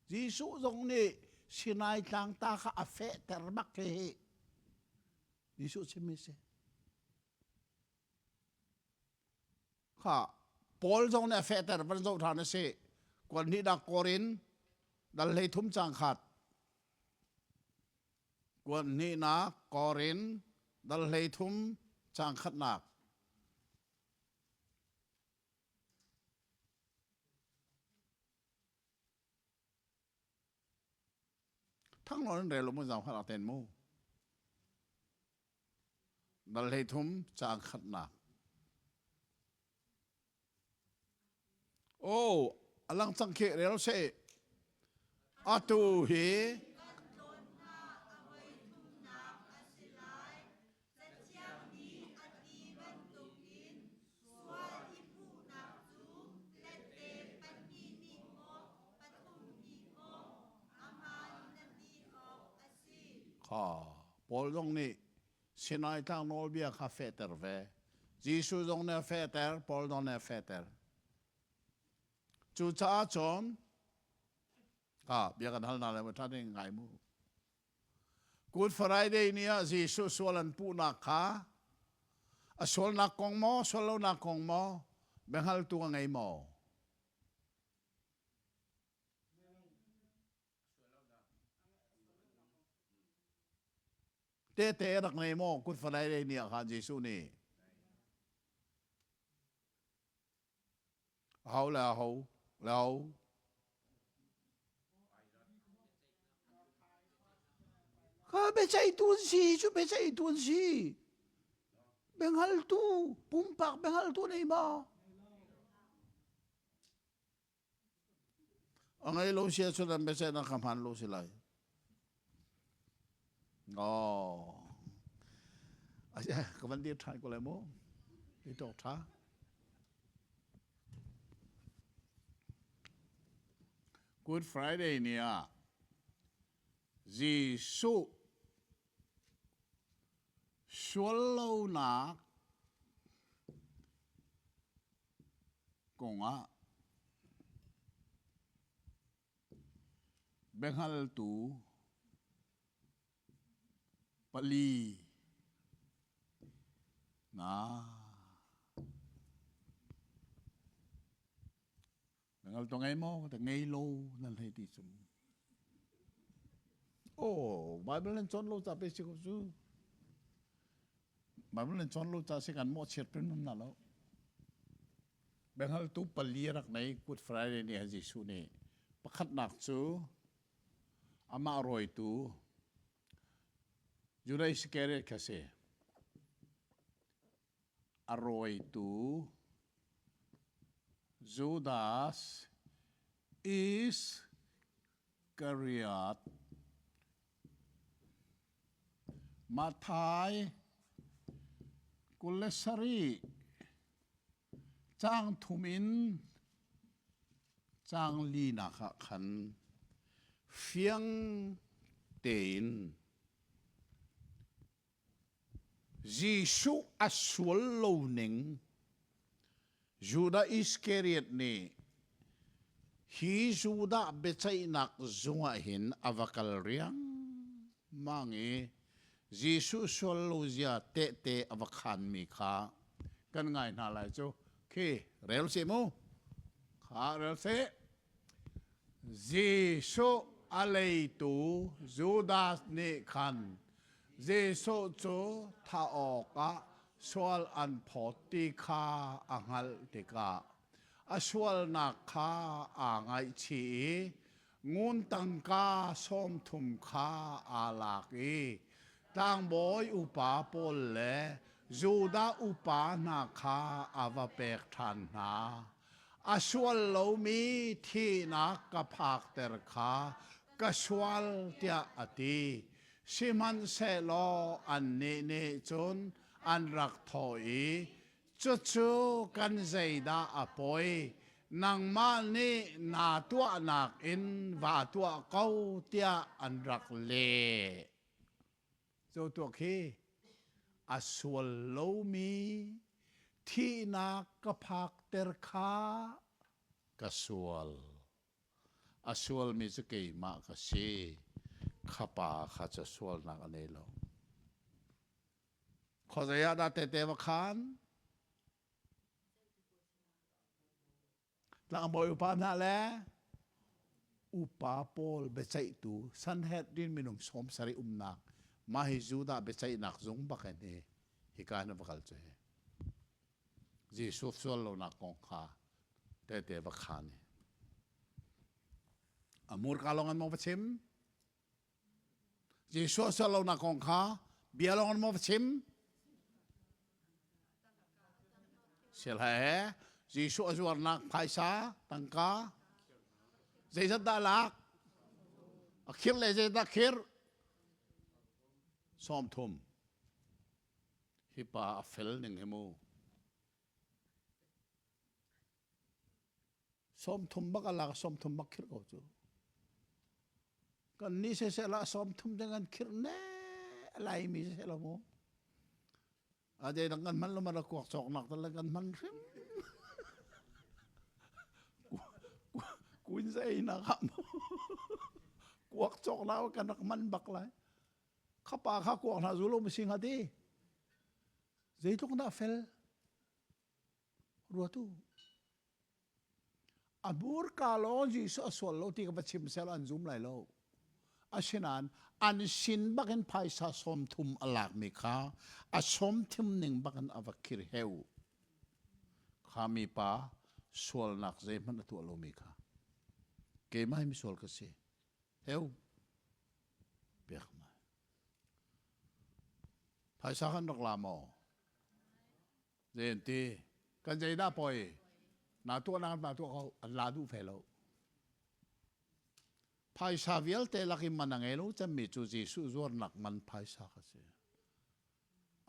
Giêsu dòng này xin ai tang ta khá phê ter mắc thế Giêsu xem mi se khá Paul dòng này phê ter vẫn dâu thằng se còn đi đắc Corin dal lê thum chang khát còn đi na Corin dal lê thum chang khát nạc thằng nó nên lo muốn giàu khát tiền mu dal lê thum chang khát nạc ô alang chang khe relo se atu hi Paul dong ni sinai tang nol bia kha feter ve Giêsu dong ne feter Paul dong ne feter chu cha chon bia kan hal na le ma tha ding ngai mu Good Friday nia Giêsu solan pu na kha a sol na kong mo solo na kong mo benghal tu ngai mo te rak nei mo Good Friday nia kha Giêsu ni hau la hau lao kha be chai tuan si chu be chai tuan si benghal tu, pumpak benghal tu na iba. Ang ilaw siya so ng besa ng kamanlo sila. Oh. Aya, kamandir try ko lang mo. Ito ta. Good Friday niya. Jisu swallow na kung benghal tu pali na benghal tu ngay mo ngay lo nan hay ti sum. Oh, Bible and John lo ta pe si ko su. Bible and John lo ta si kan mo chet pen na lo. Benghal tu pali rak nay Good Friday ni Jisu ni. Pakat nak su ama roy tu Judah Iscariot kasi aroy tu Judas Iscariot Matay kulesari Chang thumin Chang lina ka kan phiang tên Giêsu aswal lo ning Judah Iscariot ni hi Judah becai nak zunga hin avakal riang mangi Giêsu swal lo zia te avakhan mi kha kan ngai na lai chu ke rel se mo kha rel se Giêsu alay tu Judas ni kan Giêsu chu thaoka swal an photi kha angal tika aswal na kha angai chi ngun tangka som thum kha alaki tang boy upa pol le Juda upa na kha avapek than na aswal lo mi thi na kaphak ter kha kaswal tia ati siman se lo an ne chun an rak thoi chu kan zaida apoi nang ma ni na tua nak in va tua kau tia an rak le so tu khi aswal lo mi thi na kaphak ter kha kaswal aswal mi se ke ma ka se khapa kha cha swal na ka nei lo khozaya da te wa khan la boy upa na le upa pol be chai tu san het din minung som sari nak ma hi juda be chai nak zong ba ka ne hi ka na bakal che ji sof swal lo na kong kha te wa khan amur kalongan mo pachim Jisu salo na kong kha bialongan mo pachim sila Jisu aswar nak paisa tangka zaizat dalak akhir le zaizat akhir som thum hipa afel ning hemo som thum bakala som thum bakhir ko chu kan ni se la som thum dengan kirne lai mi se la mo ade dengan man lo mara ko sok nak talagan man rim kuin sai na kam kuak sok na kan man baklai khapa kha kuak na zulo mising ati zeitok na fel ruatu abur kalon ji so swallo ti ka pachim sel an zoom lai lo asinan an sin bakin paisa som thum alak mi kha a som thum ning bakan avakir heu khami pa swal nak ze man tu lo mi kha ke mai mi swal ka se heu bek ma paisa kan nok lamo Zen ti kan jai da poi na tu ko an la du fe lo phai sa vial te laki manangelo cham mi chu Jesu zor nak man phai sa ka se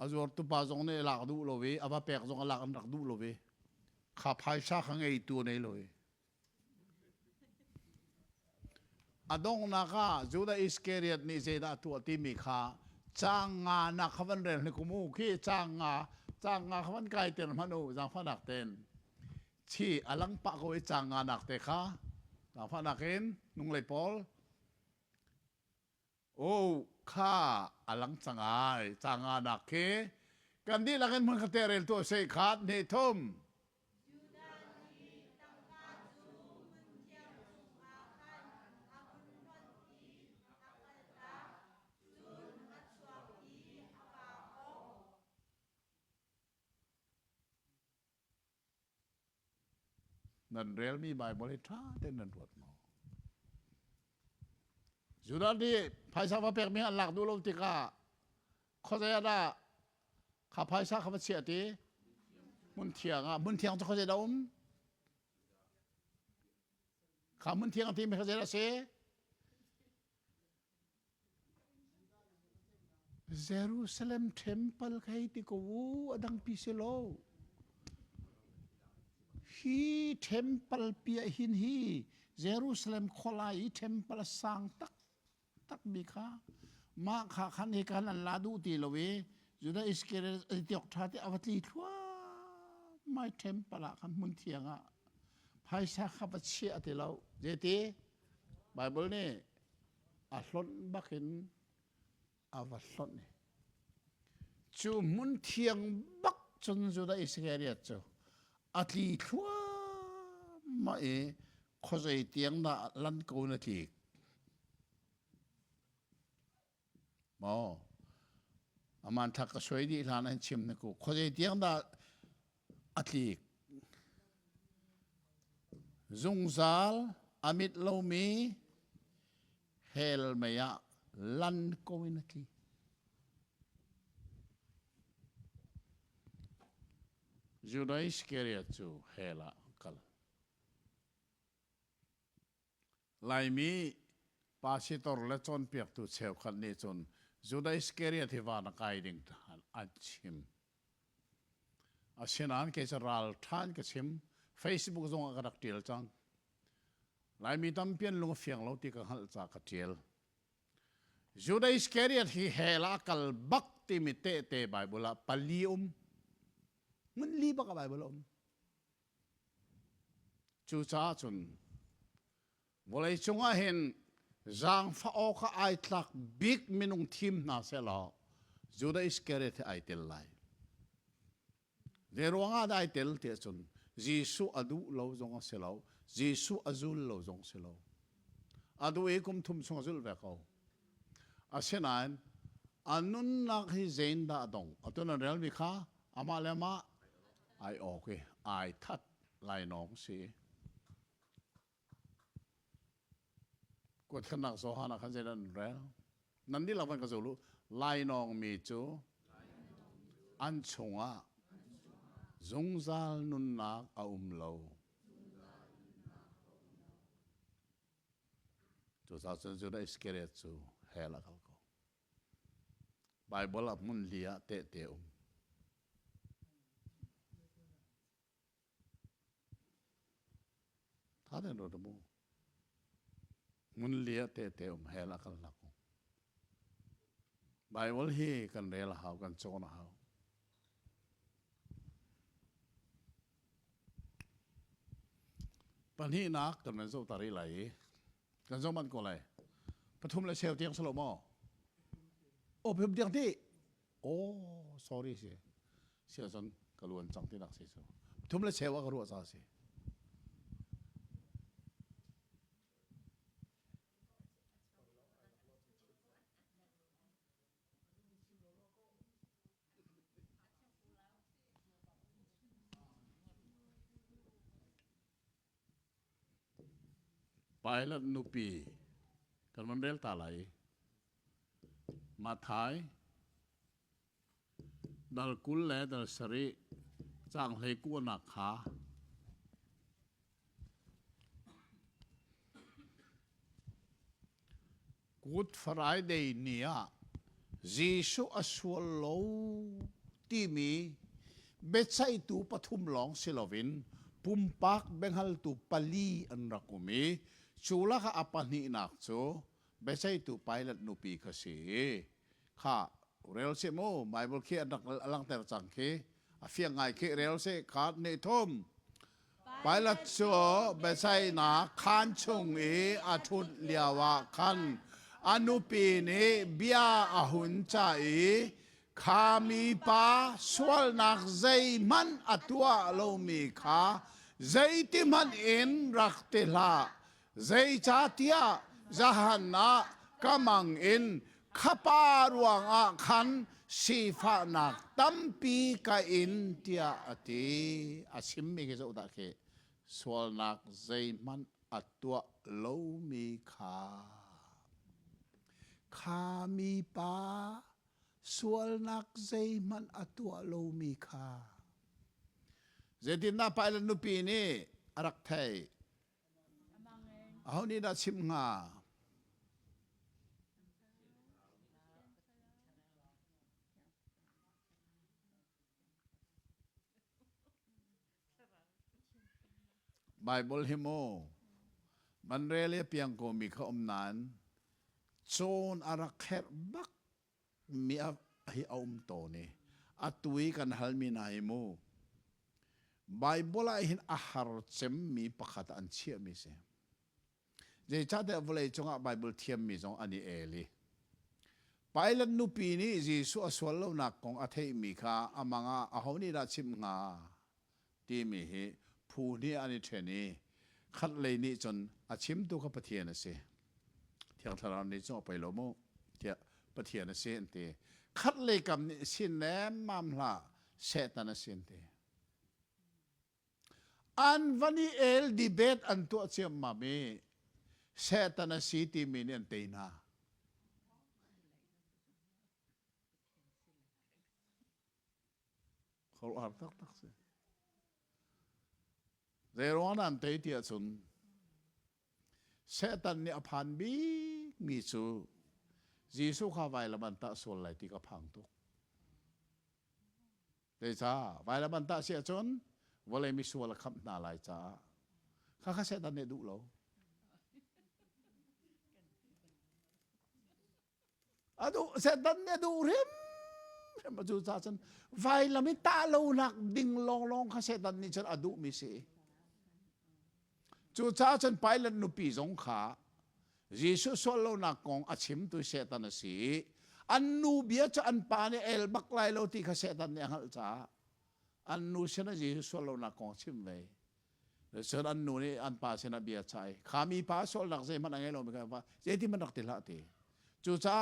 azor tu pa zong ne lak du lo we aba pek zong lak an rak du lo we kha phai sa khang ei tu nei lo adong na ka Judah Iscariot ni zeda tu ti mi kha changa na khawan rel ni kumu khi changa khawan kai ten manu jang pha nak ten chi alang pa ko changa nak te kha jang pha nakin nung le pol o kha alang changa nak ke kan di lakin man khaterel to sei khat ne thom nan rel mi Bible tha ten nan ruat mo Judah di phai sa va pek mi an lak du lo ti ka kho ja da kha phai sa kha sia ti mun thiang cho kho ja da kha mun thiang ti mi kha ja da se Jerusalem temple kai ti ko adang pi se lo hi temple pia hin hi Jerusalem kholai temple sang tak bi kha ma kha khan he kan an la du ti lo we Judah Iscariot tiok tha ti awatli thwa my temple kan mun thianga phai sa kha pa chi ati lo je ti Bible ne a hlon bakin awa hlon ne chu mun thiang bak chun Judah Iscariot chu atli thua ma e khozai tiang na lan ko na ti mo aman thak ka soi di lan an chim na ko khozai tiang da atli zungzal amit lomi hel maya lan ko na ti Judah Iscariot chu hela kal laimi pasitor le chon piak tu cheu khan ni chon Judah Iscariot hi wana kai ding than achim asinan ke ral than ke chim Facebook zong ka rak til chang laimi tam pian lung fiang lo ti ka hal cha ka tiel Judah Iscariot hi hela kal bakti mi te Bible palium mun li ba ka Bible chu cha chun volai chunga hen zang fa o ka ai tlak big minung thim na se lo Judah Iscariot ai tel lai de ronga da ai tel te chun Jesu adu lo zong se lo Jesu azul lo zong se lo adu e kum thum chung azul ve ko asenan anun nak hi zain da dong atuna rel mi kha ama lema ai okay ai that lai nong si ko thanak so hana khan zelan rel nan di lawan ka zulu lai nong mi chu an chunga zungzal nun nak a lo chu sa Judah Iscariot chu hela kal ko Bible ap mun lia te tha den ro mo mun lia te hela kal na ko Bible hi kan rel hau kan chon hau pan hi nak kan men zo tari lai kan zo man ko lai pathum la sel tiang salo mo o phim tiang ti sorry se son kaluan chang ti nak se so pathum la sewa ka ru sa se Pilot nupi kan man rel talai mathai dal kul le dal sari จางเลยกูนักขาGood Friday เนี่ยจีสุอสวลโลที่มีเบสไซตูปฐุมหลองศิลวินปุ่มปักเบงฮัลตูปาลีอันรักมีชูลักอาปนินักโซเบสไซตูไปลัดนุปีกสีข้าเรลเซโมไบเบิลเคียนักลังเตอร์จังเคอาเฟียงไงเคเรลเซขาดเนทอมไปลัดโซเบสไซนาคานชงอาทุนเลียวะคันอนุปีนี้เบียอาหุนใจขามีปาสวลนักใจมันอัตัวโลมีขาใจที่มันอินรักเตลาใจชาติยาจหันนะกำมังอินข้าปารวงอาคันสีฟ้านักตั้มปีกาอินเตียอติอาชิมมีกิจอุตะเคสวลนักใจมันอัตัวโลมีขาขามีปาสวลนักใจมันอัตัวโลมีขาเจดินนาไปแล้วนุปีนี้อรักไทยเอานี่น่าชิมงาไบเบิลฮิโมมันเรียเพียงก็มีข้อมนานโซนอารักเฮบักมีให้เอาโตนี่อัตุยกันฮัลมีนายโมไบเบิลไอหินอาหารเซมมีประคัตอันเชี่ยมีเสเจชัดเดวเลยจงอ่ะไบเบิลเทียมมีจงอันนี้เอลีไปแล้วนุปีนี้จีสุอสวลแล้วนักของอาเทมีค่ะอามังอ่ะอาหนี่ราชิมงาที่มีเหผู้นี้อันนี้เทนี่ขัดเลยนี่จนอาชิมตัวเขาปะเทียนเสเที่ยงทารานนี้จงไปโลโมเที่ยปะเทียนเสอันเตขัดเลยกับนี่สินแหนมามละเสตันเสอันเตอันวันนี้ดีเบตอันตัวเชื่อมมาเมเสตันสีที่มีเนี่ยเตน่าเขาอ่านตักสิเรื่องนั้นเตยที่สุนเสตันเนี่ยผ่านบีมีสูจีสุข้าไว้ละบันตะส่วนไหลที่ก็พังตุกเดี๋ยวจ้าไว้ละบันตะเสียจนว่าเลยมีส่วนละคำนาลายจ้าข้าเสตันเนี่ยดูเราดูเสตันเนี่ยดูเริ่มมาจูจ้าฉันไว้ละไม่ตาเราหนักดิ่งลองข้าเสตันนี่ฉันอดูมีเสียจูจ้าฉันไปแล้วนุปีสงขายิสุสวลเราหนักกองอาชิมตุเสตันสีอันนูเบียจะอันปาเนี่ยบักไลเราที่ข้าเสตันเนี่ยฮัลจ้าอันนูเสนายิสุสวลเราหนักกองชิมไว้เสนอันนูนี่อันปาเสนาเบียใจขามีปาสวลหนักใจมันอะไรเราไม่เคยว่าเจที่มันหนักติละตีจูจ้า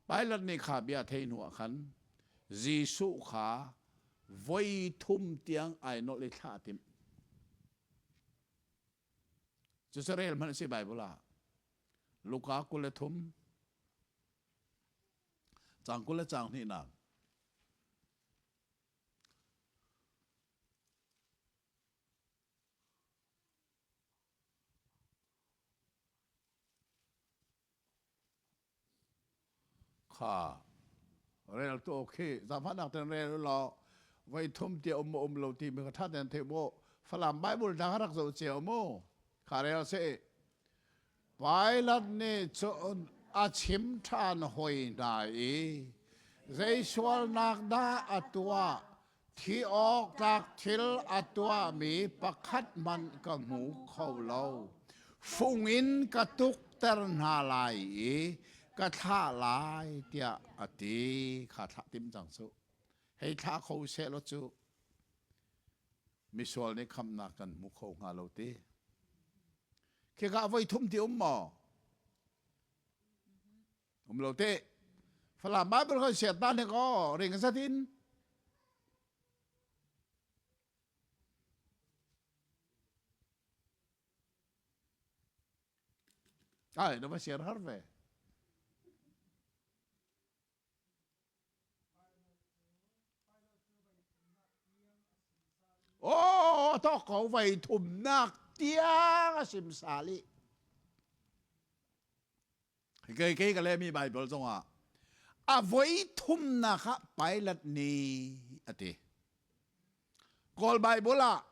ไปแล้วนี่ขาเบียเทนหัวขันยิสุขาไว้ทุ่มเตียงไอ้นอลิท่าติมจะเสรีมันสิไบเบิลลูกากุเลทุมจางกุเลจางนี่นักข้าเรียลตัวโอเคสามพันนักเตนเรียลรอไว้ทุ่มเตียอมเราทีมันก็ท่าเตนเทโบฝรั่งไบเบิลทางรักษาเจียวโมข้าเรียลเซไปลัดนี่จนอาชิมทานหอยได้ใจสวลนักดาอัตัวที่ออกจากทิลอัตัวมีประคัดมันกับหมูเข้าเราฟุงอินกระตุกเตรนาลายกระท่าลายเตียอติขาทัติมจังสุให้ท่าเขาเสลจูมิสวลนี่คำนักกันหมูเข้างาเราตีแค่กะไว้ทุ่มที่หมอเราเตะฝรั่งบ้านเป็นคนเสียตันเนี่ยก็เร่งกันสักทีเดี๋ยวมาเสียฮาร์เว to ko vai thum nak tiang sim sali cái cái le mi Bible zong a voi thum na kha pilot ni ati kol Bible la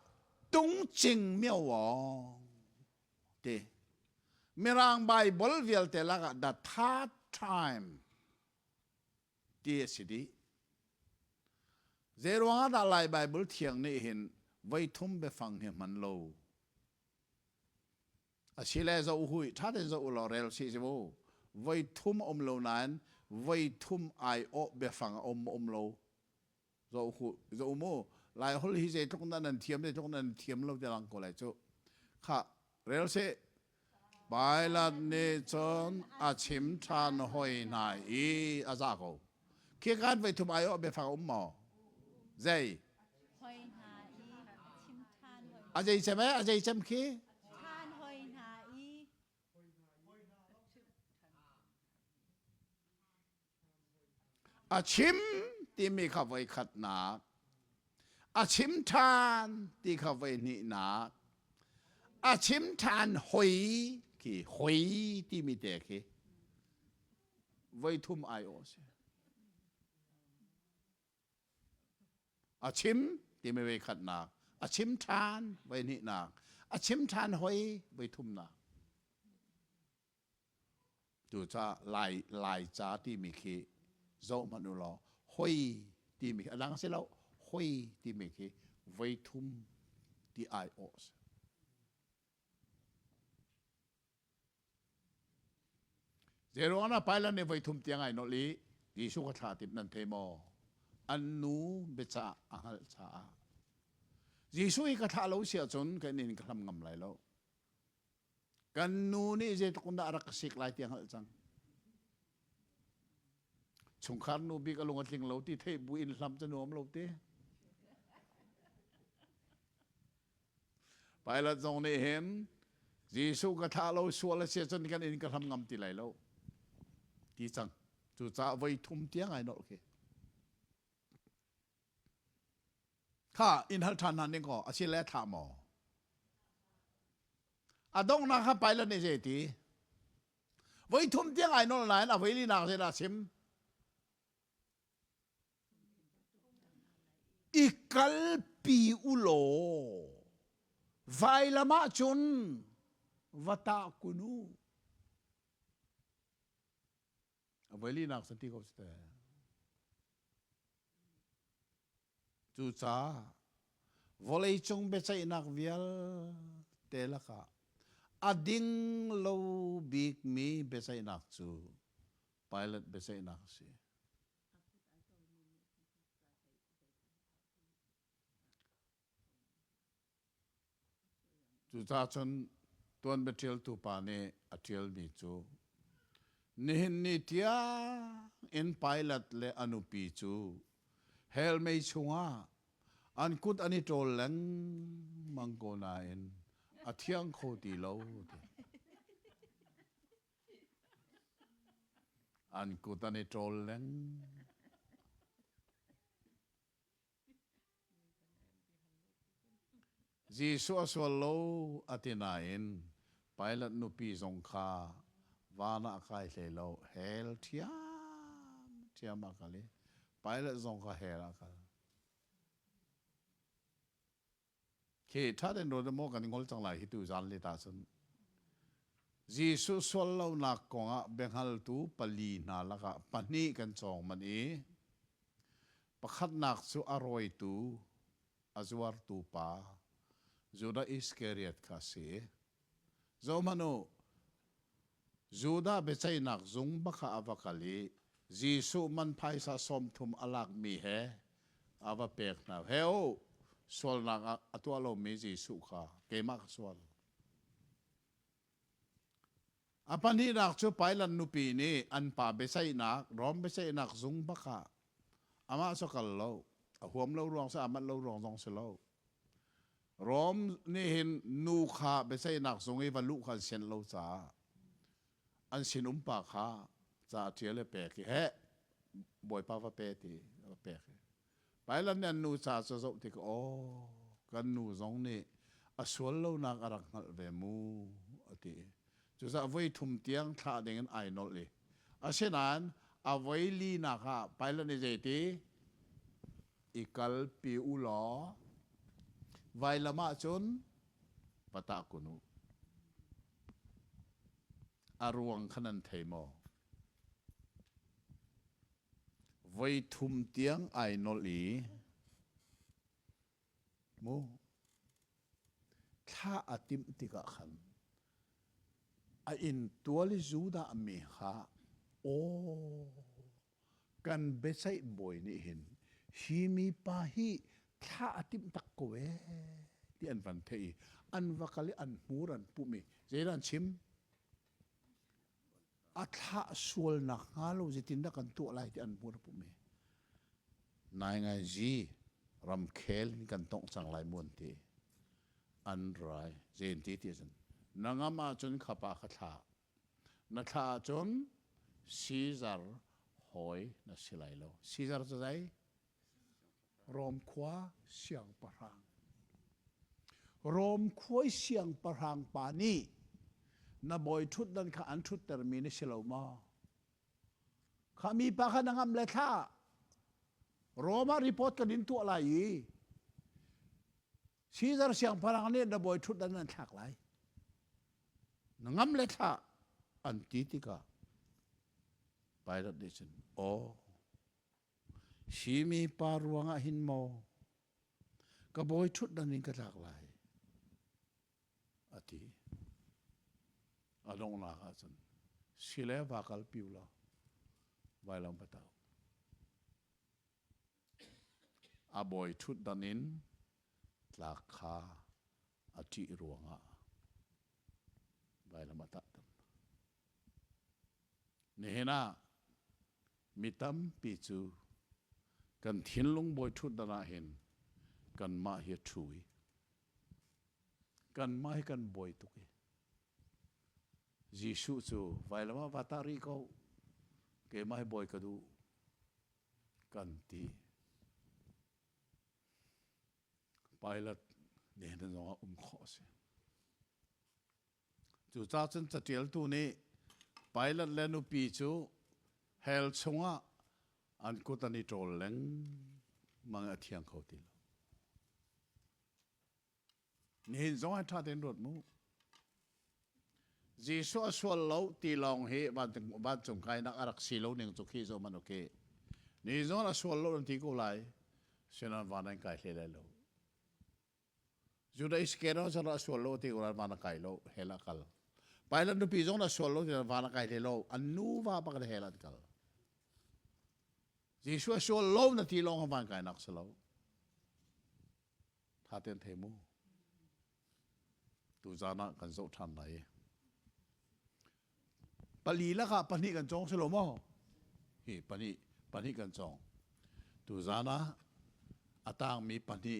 tung ching miao wo ti mirang Bible vial te la the third time ti sidi zerwa da lai Bible thiang ni hin voi thum be phang he man lo a sile zo hui tha de zo lo rel si zo voi thum lo nan voi thum ai o be phang lo zo hu zo mo lai hol hi je tok nan thiam de tok nan thiam lo de lang ko lai chu kha rel se bai la ne chon a chim than hoi nai i a za ko ke kan voi thum ai o be phang mo zai a zai cheme a zai chem khi a chim ti mi kha voi khat na a chim than ti kha voi ni na a chim than hoi ki hoi ti mi te ki voi thum ai o se a chim ti mi voi khat na a chim than voi ni na a chim than hoi voi thum na tu cha lai cha ti mi ki zo manu lo hoi ti mi alang se lo hoi ti mi ki voi thum ti ai os zero ana paila ne voi thum tiang ai no li ti su ka tha tip nan the mo an nu be cha ahal cha jisu i ka tha lo sia chon kan nin ka lam ngam lai lo kan nu ni je kun da rak sik lai tiang hal chang chung khar nu bi ka long atling lo ti thei bu in lam chanom lo te paila zong ne hen jisu ka tha lo sual sia chon kan in ka lam ngam ti lai lo ti chang chu cha voi thum tiang ai no ke kha in hal than nan ko a si le tha mo a dong na kha paila ne je ti voi thum tiang ai no lai na voi li na se na sim ikal pi ulo vai lama chun vata kunu aveli nak santi ko ste chu cha volei chung be chai nak vial telaka ading lo big mi be chai nak chu pilot be chai nak si chu cha chon tuan betel tu pa ne atel mi chu nihin ni tia in pilot le anupi chu hel mei chunga an kut ani tol lang mangko na in athiang kho ti lo an kut ani tol lang jisu aswalo atinain pilot nu pi zong kha wana kai le lo hel thiam akali pilot zong kha hel akal ke tha den ro de mo kan ngol chang lai hi tu zan le ta sun jisu swalo na konga benghal tu pali na laka pani kan chong mani pakhat nak chu aroi tu azuar tu pa Judah Iscariot kasi zomano Judah becai nak zung baka avakali Jisu man phai sa som thum alak mi he ava pek na heo sol nak atualo mi Jisu kha kemak sol apani nak chu pailan nupi ni an pa becai nak rom becai nak zung baka ama so kallo huam lo rong sa amat lo rong rong se lo rom ni hin nu kha be sai nak zongi valu kha sen lo cha an sin pa kha cha thiele pe ki he boy pa va pe ti pe pai lan nan nu cha so zo ti ko กันนูซองนี่อสวลเรานักอรักนัลเวมูอติจุดจะไว้ทุ่มเตียงท่าเด้งไอนอลเลยอาเช่นนั้นเอาไว้ลีนักไปแล้วในใจตีอีกัลปีอุลอไว้ละมาจนปะตะกุนุอารวงขนันเทมอไว้ทุ่มเตียงไอนอลีมูถ้าอติมติกะขันอินตัวลิจูดาอเมฮาโอกันเบสไซบอยนี่เห็นฮีมีปาฮีถ้าอติมตักโกเวที่อันฟันเทอีอันวักลิอันมูรันปุมีเจรันชิมอัฐะสวลนักฮาโลจิตินดักันตัวอะไรที่อันมูรันปุมีนายไงจีรำเคลนี่กันต้องสั่งลายมวนตีอันไรเจนตีที่สันนางมาจนขับปากทานัทาจนซีซาร์หอยนัสิไลโลซีซาร์จะได้รอมขวาเสียงปะรังรอมขวาเสียงปะรังปานีนับอยชุดดันข้าอันชุดเตอร์มินิสิลามาข้ามีปากนางามเลท่ารอมารีพอร์ตกันดินตัวอะไรซีซาร์เสียงปะรังนี่นับอยชุดดันนั้นทักไรนางามเลท่าอันติติกาไปรัดดิฉันโอ้ชีมีปารวงอหินโมกระบอยชุดดันนี้กระทักไรอธิอดงนาคาสันสิเลวากลปิวลาไว้ลำปะตาอบอยชุดดันนินลาคาอธิรวงะไว้ลำปะตาเนี่ยนะมิตัมปิจูกันทิ้งลงบอยชุดดานาเห็นกันมาเฮียช่วยกันมาให้กันบอยตุกยิสุจูไว้ละมาวัตาริเขาเกมาให้บอยกระดูกันตีไปละเนี่ยนั่นน้องขอเสียจู่จ้าจนจะเจียลตัวนี้ไปละเลนุปีจูเฮลชงะอันกุตันิโตรเลงมังอธิยังเขาติลนี่จงให้ท่าเดินรถมูจีสัวสัวเหลาตีลองเฮบ้านจงไกนักอารักสีเหลาหนึ่งจุกี้โซมันโอเคนี่จงละสัวเหลาอันที่กูไล่เช่นนั้นวันนั้นไกลเฮลเหลาจุดไอ้สเกลนั้นจะละสัวเหลาที่กูไล่วันนั้นไกลเหลาเฮลักลไปแล้วนุปีจงละสัวเหลาที่วันนั้นไกลเฮลเหลาอันนู้ว่าปากเฮลักลจีสัวสัวเหลานั่นที่ลองให้วันไกลนักสเหลาท่าเดินเทมูตูจานะกันโซทันไหนปลีละค่ะปนิกันจงสโลโมเฮ้ปนิกันจงตูจานะอาตางมีปนิ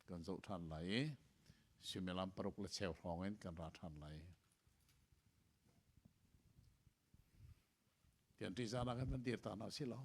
กันโซทันไหนชิมลัมปรุกละเชลทองเงินกันราทันไหนเดี๋ยวที่จานะกันมันเดียร์ตานาสิเหรอ